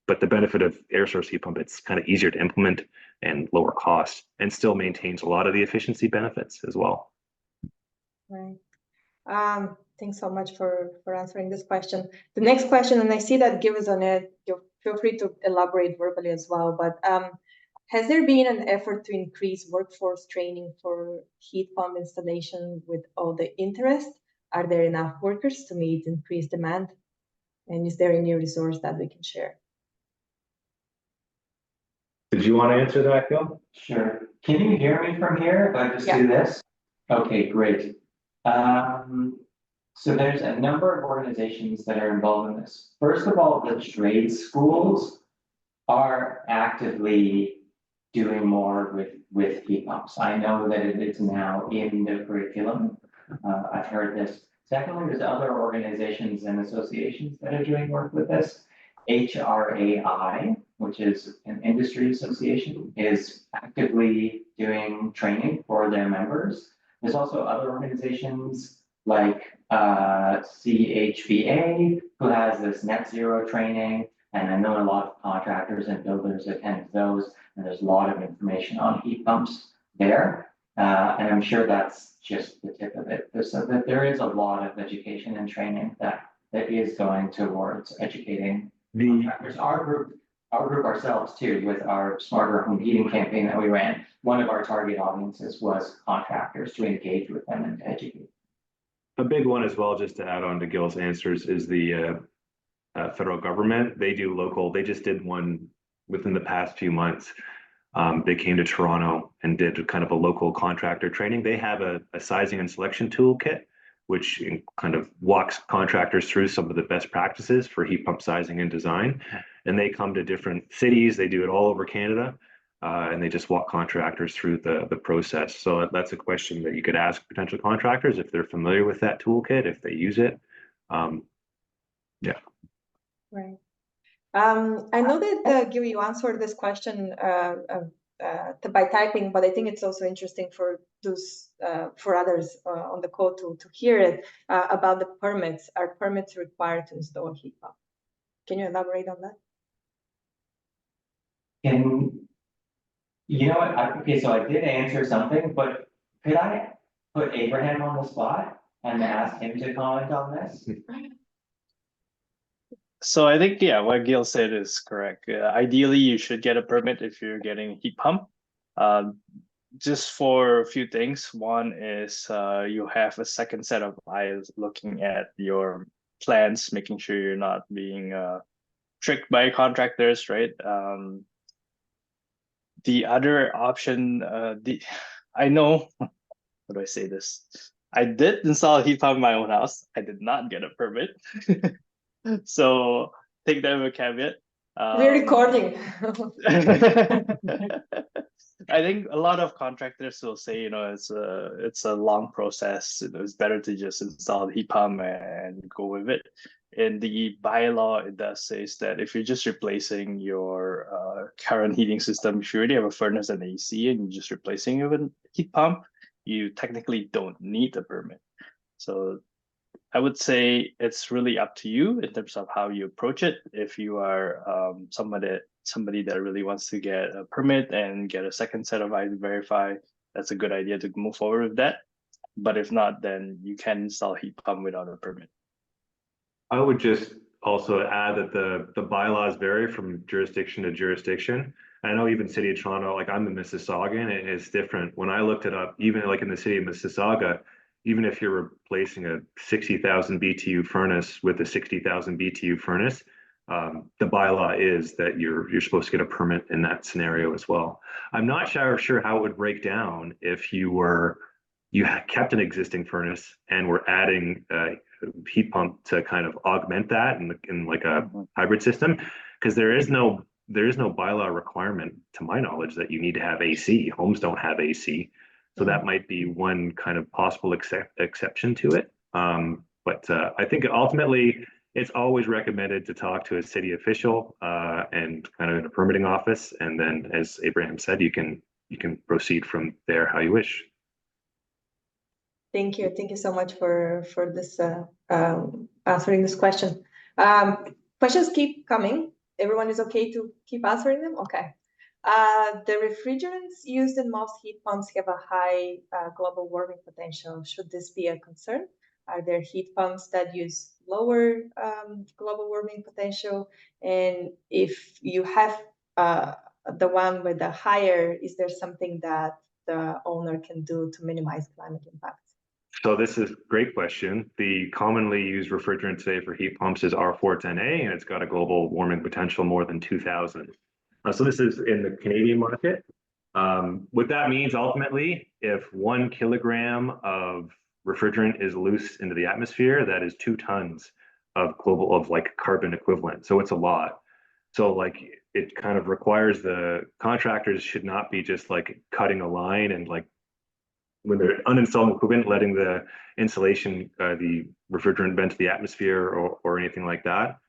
Speaker 4: But the benefit of air source heat pump, it's kind of easier to implement and lower cost, and still maintains a lot of the efficiency benefits as well.
Speaker 1: Right. Thanks so much for answering this question. The next question, and I see that Gil is on it, feel free to elaborate verbally as well, but has there been an effort to increase workforce training for heat pump installation with all the interest? Are there enough workers to meet increased demand? And is there any resource that we can share?
Speaker 4: Did you want to answer that, Gil?
Speaker 6: Sure. Can you hear me from here if I just do this? Okay, great. So there's a number of organizations that are involved in this. First of all, the trade schools are actively doing more with heat pumps. I know that it is now in the curriculum. I've heard this. Secondly, there's other organizations and associations that are doing work with this. HRAI, which is an industry association, is actively doing training for their members. There's also other organizations like CHVA, who has this net zero training. And I know a lot of contractors and builders attend those, and there's a lot of information on heat pumps there. And I'm sure that's just the tip of it. So that there is a lot of education and training that is going towards educating contractors. Our group ourselves too, with our smarter home heating campaign that we ran, one of our target audiences was contractors, to engage with them and to educate.
Speaker 4: A big one as well, just to add on to Gil's answers, is the federal government. They do local. They just did one within the past few months. They came to Toronto and did kind of a local contractor training. They have a sizing and selection toolkit, which kind of walks contractors through some of the best practices for heat pump sizing and design. And they come to different cities. They do it all over Canada. And they just walk contractors through the process. So that's a question that you could ask potential contractors if they're familiar with that toolkit, if they use it. Yeah.
Speaker 1: Right. I know that Gil, you answered this question by typing, but I think it's also interesting for those for others on the call to hear it about the permits. Are permits required to install a heat pump? Can you elaborate on that?
Speaker 6: You know what? Okay, so I did answer something, but could I put Abraham on the spot and ask him to comment on this?
Speaker 5: So I think, yeah, what Gil said is correct. Ideally, you should get a permit if you're getting a heat pump. Just for a few things. One is you have a second set of eyes looking at your plans, making sure you're not being tricked by contractors, right? The other option, I know, how do I say this? I did install a heat pump in my own house. I did not get a permit. So take that with a caveat.
Speaker 1: We're recording.
Speaker 5: I think a lot of contractors will say, it's a long process. It's better to just install the heat pump and go with it. In the bylaw, it does say that if you're just replacing your current heating system, if you already have a furnace and AC and you're just replacing it with a heat pump, you technically don't need a permit. So I would say it's really up to you in terms of how you approach it. If you are somebody that really wants to get a permit and get a second set of eyes to verify, that's a good idea to move forward with that. But if not, then you can install a heat pump without a permit.
Speaker 4: I would just also add that the bylaws vary from jurisdiction to jurisdiction. I know even City of Toronto, like I'm in Mississauga, and it's different. When I looked it up, even like in the city of Mississauga, even if you're replacing a 60,000 BTU furnace with a 60,000 BTU furnace, the bylaw is that you're supposed to get a permit in that scenario as well. I'm not sure how it would break down if you had kept an existing furnace and were adding a heat pump to kind of augment that in like a hybrid system, because there is no bylaw requirement, to my knowledge, that you need to have AC. Homes don't have AC. So that might be one kind of possible exception to it. But I think ultimately it's always recommended to talk to a city official and kind of in a permitting office. And then, as Abraham said, you can proceed from there how you wish.
Speaker 1: Thank you. Thank you so much for this answering this question. Questions keep coming. Everyone is okay to keep answering them? Okay. The refrigerants used in most heat pumps have a high global warming potential. Should this be a concern? Are there heat pumps that use lower global warming potential? And if you have the one with the higher, is there something that the owner can do to minimize climate impacts?
Speaker 4: So this is a great question. The commonly used refrigerant today for heat pumps is R410A, and it's got a global warming potential more than 2,000. So this is in the Canadian market. What that means ultimately, if 1 kilogram of refrigerant is loose into the atmosphere, that is 2 tons of like carbon equivalent. So it's a lot. So like it kind of requires the contractors should not be just like cutting a line and like when they're uninstalling equipment, letting the insulation, the refrigerant vent to the atmosphere or anything like that.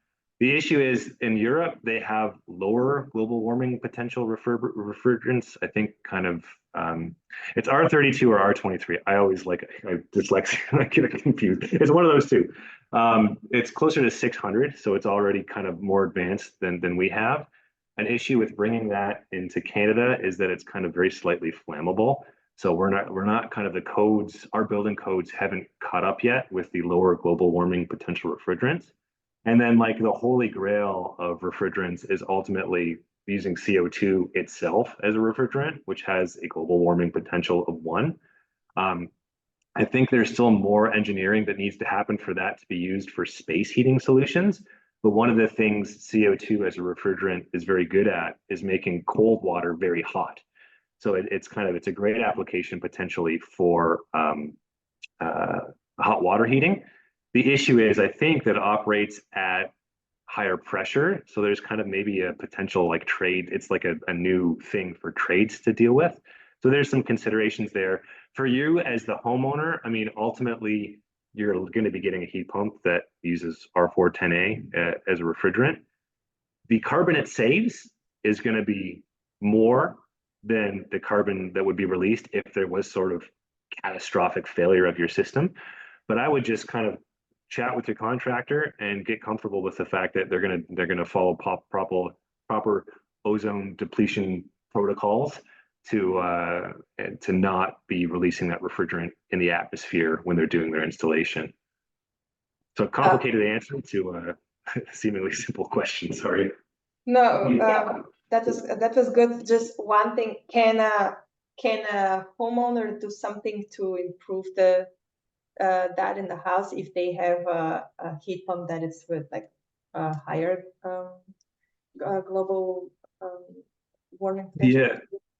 Speaker 4: The issue is in Europe, they have lower global warming potential refrigerants. I think kind of it's R32 or R23. I always I dyslexia, I get confused. It's one of those two. It's closer to 600, so it's already kind of more advanced than we have. An issue with bringing that into Canada is that it's kind of very slightly flammable. So we're not kind of the codes, our building codes haven't caught up yet with the lower global warming potential refrigerants. And then like the holy grail of refrigerants is ultimately using CO2 itself as a refrigerant, which has a global warming potential of 1. I think there's still more engineering that needs to happen for that to be used for space heating solutions. But one of the things CO2 as a refrigerant is very good at is making cold water very hot. So it's a great application potentially for hot water heating. The issue is I think that it operates at higher pressure. So there's kind of maybe a potential like trade. It's like a new thing for trades to deal with. So there's some considerations there. For you as the homeowner, I mean, ultimately, you're going to be getting a heat pump that uses R410A as a refrigerant. The carbon it saves is going to be more than the carbon that would be released if there was sort of catastrophic failure of your system. But I would just kind of chat with your contractor and get comfortable with the fact that they're gonna follow proper ozone depletion protocols to not be releasing that refrigerant in the atmosphere when they're doing their installation. So complicated answer to a seemingly simple question. Sorry.
Speaker 1: No, that was good. Just one thing: can a homeowner do something to improve the that in the house if they have a heat pump that is with like a higher global warming potential?
Speaker 4: Yeah,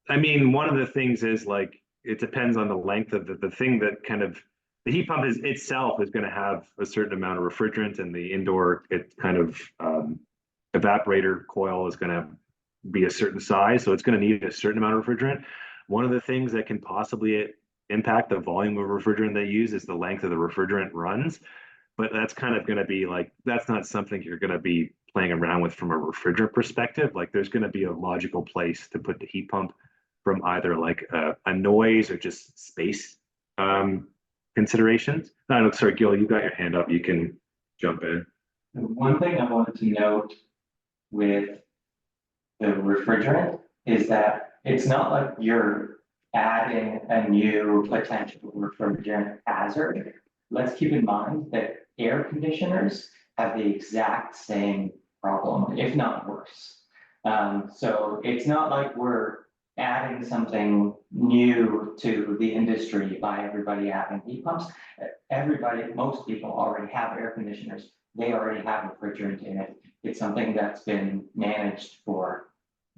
Speaker 4: I mean, one of the things is like it depends on the length of the thing that kind of the heat pump itself is going to have a certain amount of refrigerant, and the indoor evaporator coil is going to be a certain size, so it's going to need a certain amount of refrigerant. One of the things that can possibly impact the volume of refrigerant they use is the length of the refrigerant runs, but that's kind of going to be like that's not something you're going to be playing around with from a refrigerant perspective. Like there's going to be a logical place to put the heat pump from either like a noise or just space considerations. No, sorry, Gil, you got your hand up. You can jump in.
Speaker 6: One thing I wanted to note with the refrigerant is that it's not like you're adding a new potential refrigerant hazard. Let's keep in mind that air conditioners have the exact same problem, if not worse. So it's not like we're adding something new to the industry by everybody having heat pumps. Most people already have air conditioners. They already have refrigerant in it. It's something that's been managed for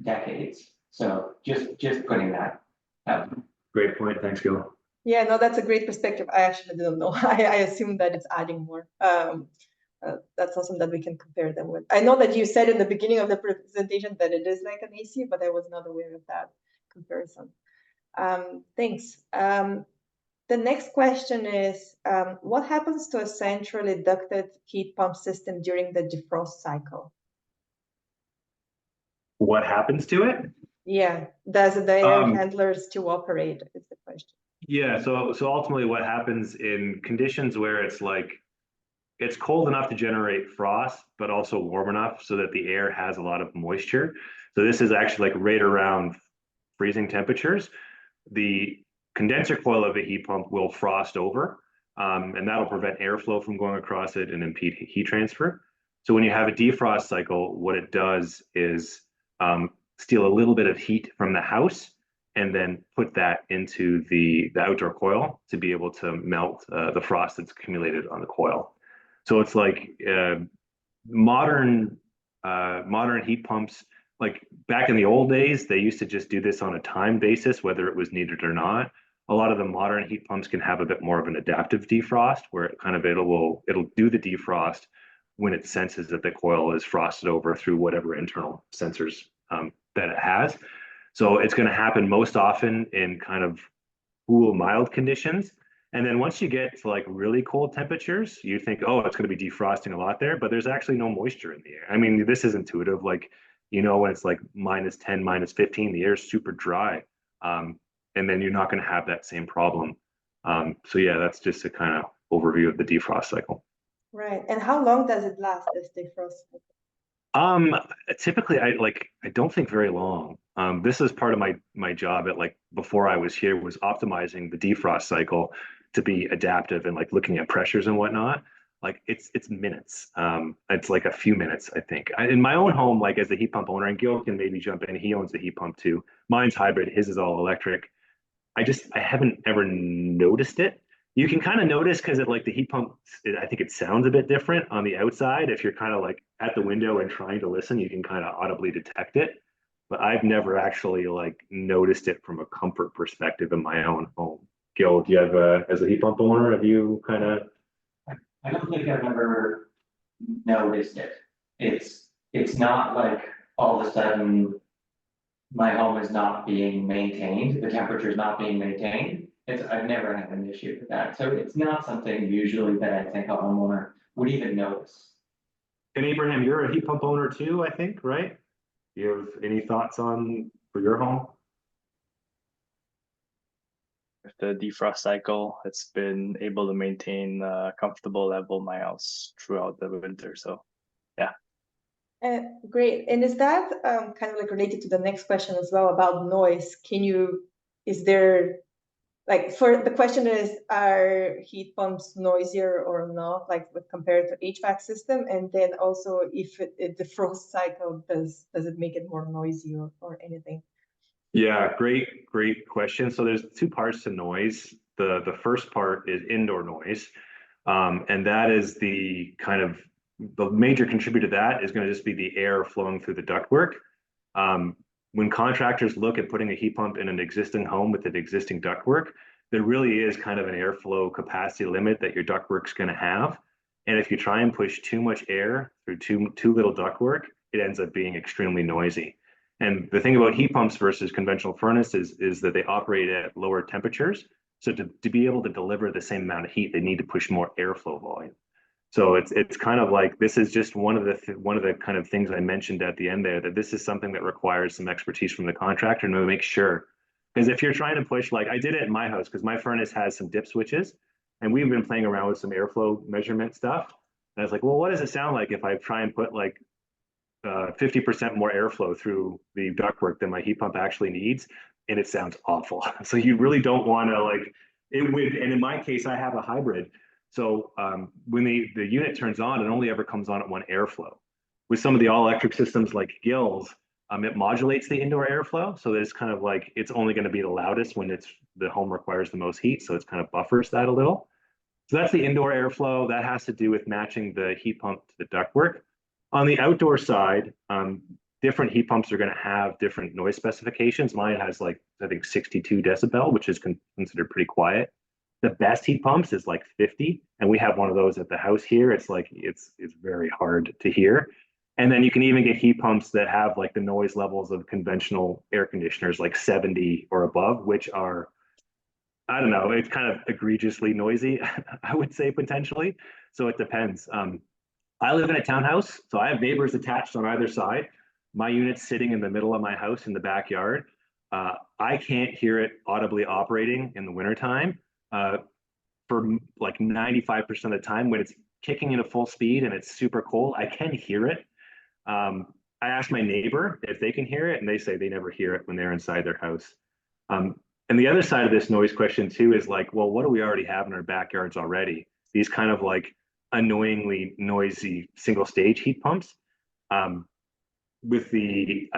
Speaker 6: decades. So just putting that out.
Speaker 4: Great point. Thanks, Gil.
Speaker 1: Yeah, no, that's a great perspective. I actually didn't know. I assume that it's adding more. That's awesome that we can compare them with. I know that you said in the beginning of the presentation that it is like an AC, but I was not aware of that comparison. Thanks. The next question is, what happens to a centrally ducted heat pump system during the defrost cycle?
Speaker 4: What happens to it?
Speaker 1: Yeah, does the air handler still operate is the question.
Speaker 4: Yeah, so ultimately what happens in conditions where it's like it's cold enough to generate frost, but also warm enough so that the air has a lot of moisture. So this is actually like right around freezing temperatures. The condenser coil of a heat pump will frost over, and that'll prevent airflow from going across it and impede heat transfer. So when you have a defrost cycle, what it does is steal a little bit of heat from the house and then put that into the outdoor coil to be able to melt the frost that's accumulated on the coil. So it's like modern heat pumps, like back in the old days, they used to just do this on a time basis, whether it was needed or not. A lot of the modern heat pumps can have a bit more of an adaptive defrost where it kind of it'll do the defrost when it senses that the coil is frosted over through whatever internal sensors that it has. So it's going to happen most often in kind of cool, mild conditions. And then once you get to like really cold temperatures, you think, oh, it's going to be defrosting a lot there, but there's actually no moisture in the air. I mean, this is intuitive. Like, you know, when it's like -10, -15, the air is super dry. And then you're not going to have that same problem. So yeah, that's just a kind of overview of the defrost cycle.
Speaker 1: Right. And how long does it last, this defrost cycle?
Speaker 4: Typically I don't think very long. This is part of my job at like before I was here was optimizing the defrost cycle to be adaptive and like looking at pressures and whatnot. Like it's minutes. It's like a few minutes, I think. In my own home, like as the heat pump owner, and Gil can maybe jump in, he owns the heat pump too. Mine's hybrid, his is all electric. I haven't ever noticed it. You can kind of notice because it like the heat pump, I think it sounds a bit different on the outside. If you're kind of like at the window and trying to listen, you can kind of audibly detect it. But I've never actually like noticed it from a comfort perspective in my own home. Gil, do you have as a heat pump owner, have you kind of?
Speaker 6: I don't think I've ever noticed it. It's not like all of a sudden my home is not being maintained, the temperature is not being maintained. I've never had an issue with that. So it's not something usually that I think a homeowner would even notice.
Speaker 4: And Abraham, you're a heat pump owner too, I think, right? Do you have any thoughts on for your home?
Speaker 5: With the defrost cycle, it's been able to maintain a comfortable level in my house throughout the winter. So yeah.
Speaker 1: Great. And is that kind of like related to the next question as well about noise? Is there like for the question is, are heat pumps noisier or not, like with compared to HVAC system? And then also if the frost cycle, does it make it more noisy or anything?
Speaker 4: Yeah, great question. So there's two parts to noise. The first part is indoor noise. And that is the kind of the major contributor to that is going to just be the air flowing through the ductwork. When contractors look at putting a heat pump in an existing home with an existing ductwork, there really is kind of an airflow capacity limit that your ductwork's going to have. And if you try and push too much air through too little ductwork, it ends up being extremely noisy. And the thing about heat pumps versus conventional furnaces is that they operate at lower temperatures. So to be able to deliver the same amount of heat, they need to push more airflow volume. So it's kind of like this is just one of the kind of things I mentioned at the end there, that this is something that requires some expertise from the contractor to make sure. Because if you're trying to push, like I did it in my house, because my furnace has some dip switches, and we've been playing around with some airflow measurement stuff. And I was like, well, what does it sound like if I try and put like 50% more airflow through the ductwork than my heat pump actually needs? And it sounds awful. So you really don't want to like it would. And in my case, I have a hybrid. So when the unit turns on, it only ever comes on at one airflow. With some of the all-electric systems like Gil's, it modulates the indoor airflow. So it's kind of like it's only going to be the loudest when the home requires the most heat. So it's kind of buffers that a little. So that's the indoor airflow. That has to do with matching the heat pump to the ductwork. On the outdoor side, different heat pumps are going to have different noise specifications. Mine has like, I think 62 decibel, which is considered pretty quiet. The best heat pumps is like 50, and we have one of those at the house here. It's like it's very hard to hear. And then you can even get heat pumps that have like the noise levels of conventional air conditioners, like 70 or above, which are, I don't know, it's kind of egregiously noisy, I would say potentially. So it depends. I live in a townhouse, so I have neighbors attached on either side. My unit's sitting in the middle of my house in the backyard. I can't hear it audibly operating in the wintertime. For like 95% of the time when it's kicking into full speed and it's super cold, I can hear it. I asked my neighbor if they can hear it, and they say they never hear it when they're inside their house. And the other side of this noise question too is like, well, what do we already have in our backyards already? These kind of like annoyingly noisy single stage heat pumps. With the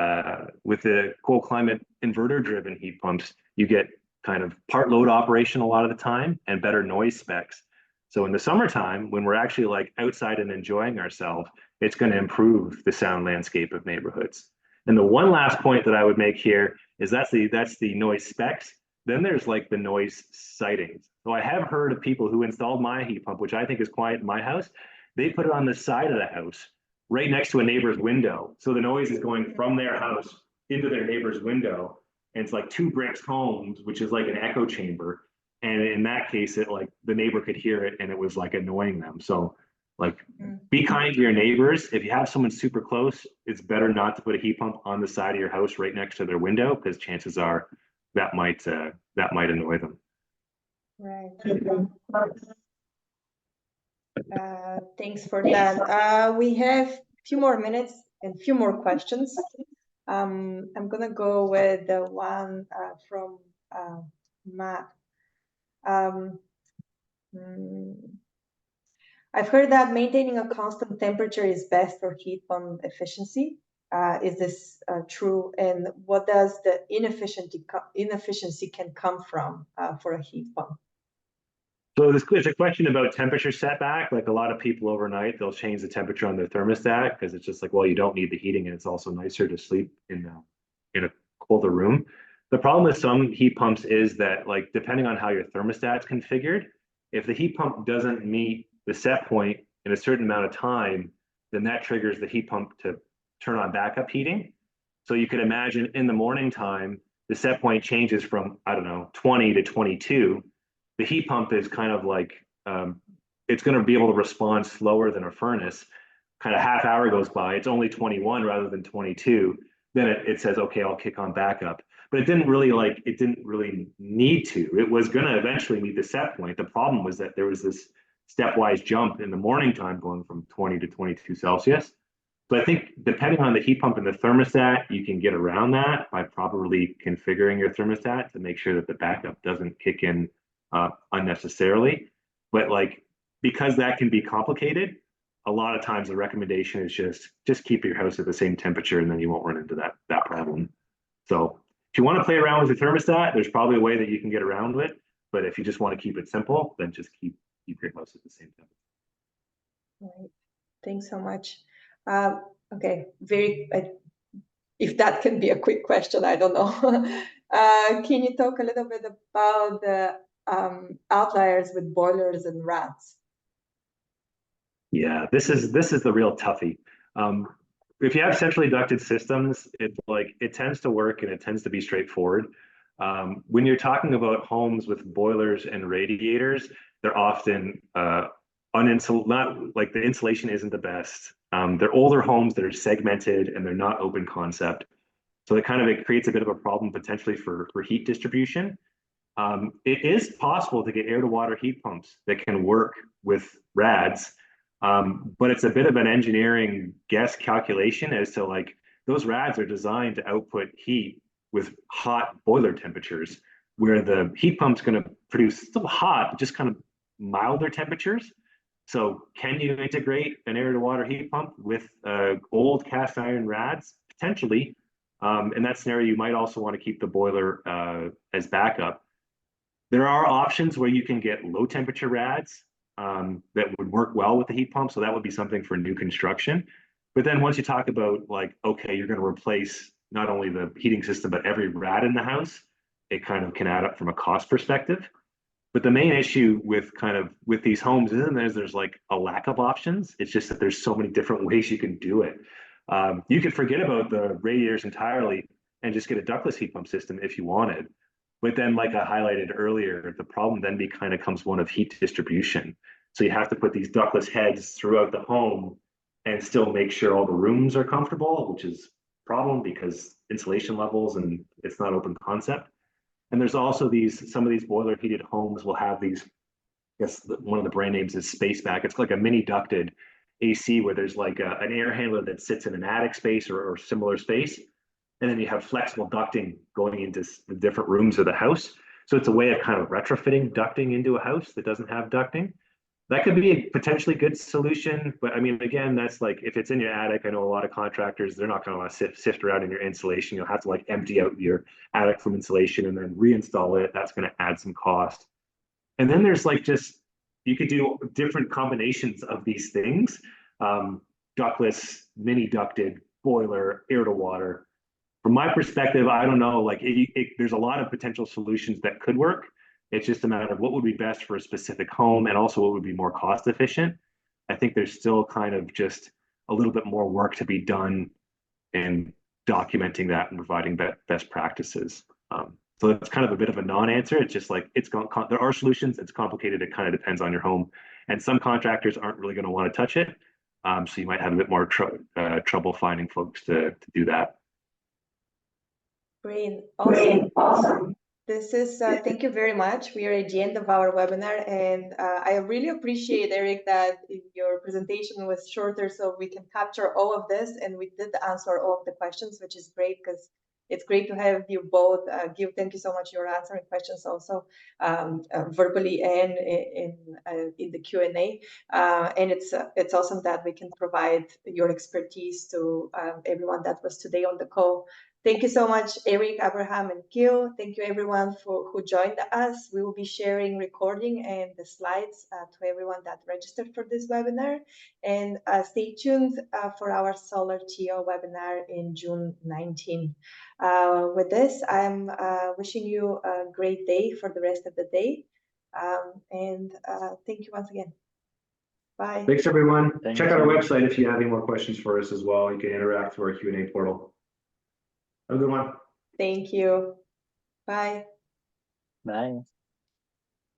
Speaker 4: cold climate inverter driven heat pumps, you get kind of part load operation a lot of the time and better noise specs. So in the summertime, when we're actually like outside and enjoying ourselves, it's going to improve the sound landscape of neighborhoods. And the one last point that I would make here is that's the noise specs. Then there's like the noise sightings. So I have heard of people who installed my heat pump, which I think is quiet in my house. They put it on the side of the house, right next to a neighbor's window. So the noise is going from their house into their neighbor's window. And it's like 2 bricks homes, which is like an echo chamber. And in that case, it like the neighbor could hear it and it was like annoying them. So like be kind to your neighbors. If you have someone super close, it's better not to put a heat pump on the side of your house right next to their window, because chances are that might annoy them.
Speaker 1: Right. Thanks for that. We have a few more minutes and a few more questions. I'm gonna go with the one from Matt. I've heard that maintaining a constant temperature is best for heat pump efficiency. Is this true? And what does the inefficiency can come from for a heat pump?
Speaker 4: So this is a question about temperature setback. Like a lot of people overnight, they'll change the temperature on their thermostat because it's just like, well, you don't need the heating and it's also nicer to sleep in a colder room. The problem with some heat pumps is that, like, depending on how your thermostat's configured, if the heat pump doesn't meet the set point in a certain amount of time, then that triggers the heat pump to turn on backup heating. So you could imagine in the morning time, the set point changes from, I don't know, 20 to 22. The heat pump is kind of like, it's going to be able to respond slower than a furnace. Kind of half hour goes by, it's only 21 rather than 22. Then it says, okay, I'll kick on backup. But it didn't really need to. It was going to eventually meet the set point. The problem was that there was this stepwise jump in the morning time going from 20 to 22 Celsius. So I think depending on the heat pump and the thermostat, you can get around that by properly configuring your thermostat to make sure that the backup doesn't kick in unnecessarily. But like, because that can be complicated, a lot of times the recommendation is just keep your house at the same temperature, and then you won't run into that problem. So if you want to play around with your thermostat, there's probably a way that you can get around it. But if you just want to keep it simple, then just keep your house at the same temperature.
Speaker 1: Right. Thanks so much. Okay, if that can be a quick question, I don't know. Can you talk a little bit about the outliers with boilers and rats?
Speaker 4: Yeah, this is the real toughie. If you have centrally ducted systems, it tends to work and it tends to be straightforward. When you're talking about homes with boilers and radiators, they're often not like the insulation isn't the best. They're older homes that are segmented and they're not open concept. So it creates a bit of a problem potentially for heat distribution. It is possible to get air to water heat pumps that can work with RADs, but it's a bit of an engineering guess calculation as to, like, those RADs are designed to output heat with hot boiler temperatures, where the heat pump's going to produce still hot, but just kind of milder temperatures. So can you integrate an air to water heat pump with old cast iron RADs? Potentially. In that scenario, you might also want to keep the boiler as backup. There are options where you can get low temperature RADs that would work well with the heat pump. So that would be something for new construction. But then once you talk about, like, okay, you're going to replace not only the heating system, but every RAD in the house, it kind of can add up from a cost perspective. But the main issue with these homes isn't there's like a lack of options. It's just that there's so many different ways you can do it. You could forget about the radiators entirely and just get a ductless heat pump system if you wanted. But then, like I highlighted earlier, the problem then becomes one of heat distribution. So you have to put these ductless heads throughout the home and still make sure all the rooms are comfortable, which is a problem because insulation levels and it's not open concept. And there's also some of these boiler heated homes will have these, I guess one of the brand names is Spaceback. It's like a mini ducted AC where there's like an air handler that sits in an attic space or similar space. And then you have flexible ducting going into the different rooms of the house. So it's a way of kind of retrofitting ducting into a house that doesn't have ducting. That could be a potentially good solution. But I mean, again, that's like, if it's in your attic, I know a lot of contractors, they're not going to want to sift around in your insulation. You'll have to like empty out your attic from insulation and then reinstall it. That's going to add some cost. And then there's like you could do different combinations of these things. Ductless, mini ducted, boiler, air to water. from my perspective, I don't know, like there's a lot of potential solutions that could work. It's just a matter of what would be best for a specific home and also what would be more cost efficient. I think there's still kind of just a little bit more work to be done in documenting that and providing best practices. So it's kind of a bit of a non-answer. It's just like there are solutions. It's complicated. It kind of depends on your home, and some contractors aren't really going to want to touch it. So you might have a bit more trouble finding folks to do that.
Speaker 1: Great, awesome. This is, thank you very much. We are at the end of our webinar, and I really appreciate, Eric, that your presentation was shorter so we can capture all of this, and we did answer all of the questions, which is great because it's great to have you both give. Thank you so much. You're answering questions also verbally and in the Q&A, and it's awesome that we can provide your expertise to everyone that was today on the call. Thank you so much, Eric, Abraham, and Gil. Thank you, everyone, who joined us. We will be sharing recording and the slides to everyone that registered for this webinar. And stay tuned for our Solar TO webinar in June 19. With this, I'm wishing you a great day for the rest of the day. And thank you once again. Bye.
Speaker 4: Thanks, everyone.
Speaker 5: Thank
Speaker 4: Check out our
Speaker 5: you.
Speaker 4: website if you have any more questions for us as well. You can interact through our Q&A portal. Have a good one.
Speaker 1: Thank you. Bye.
Speaker 5: Bye.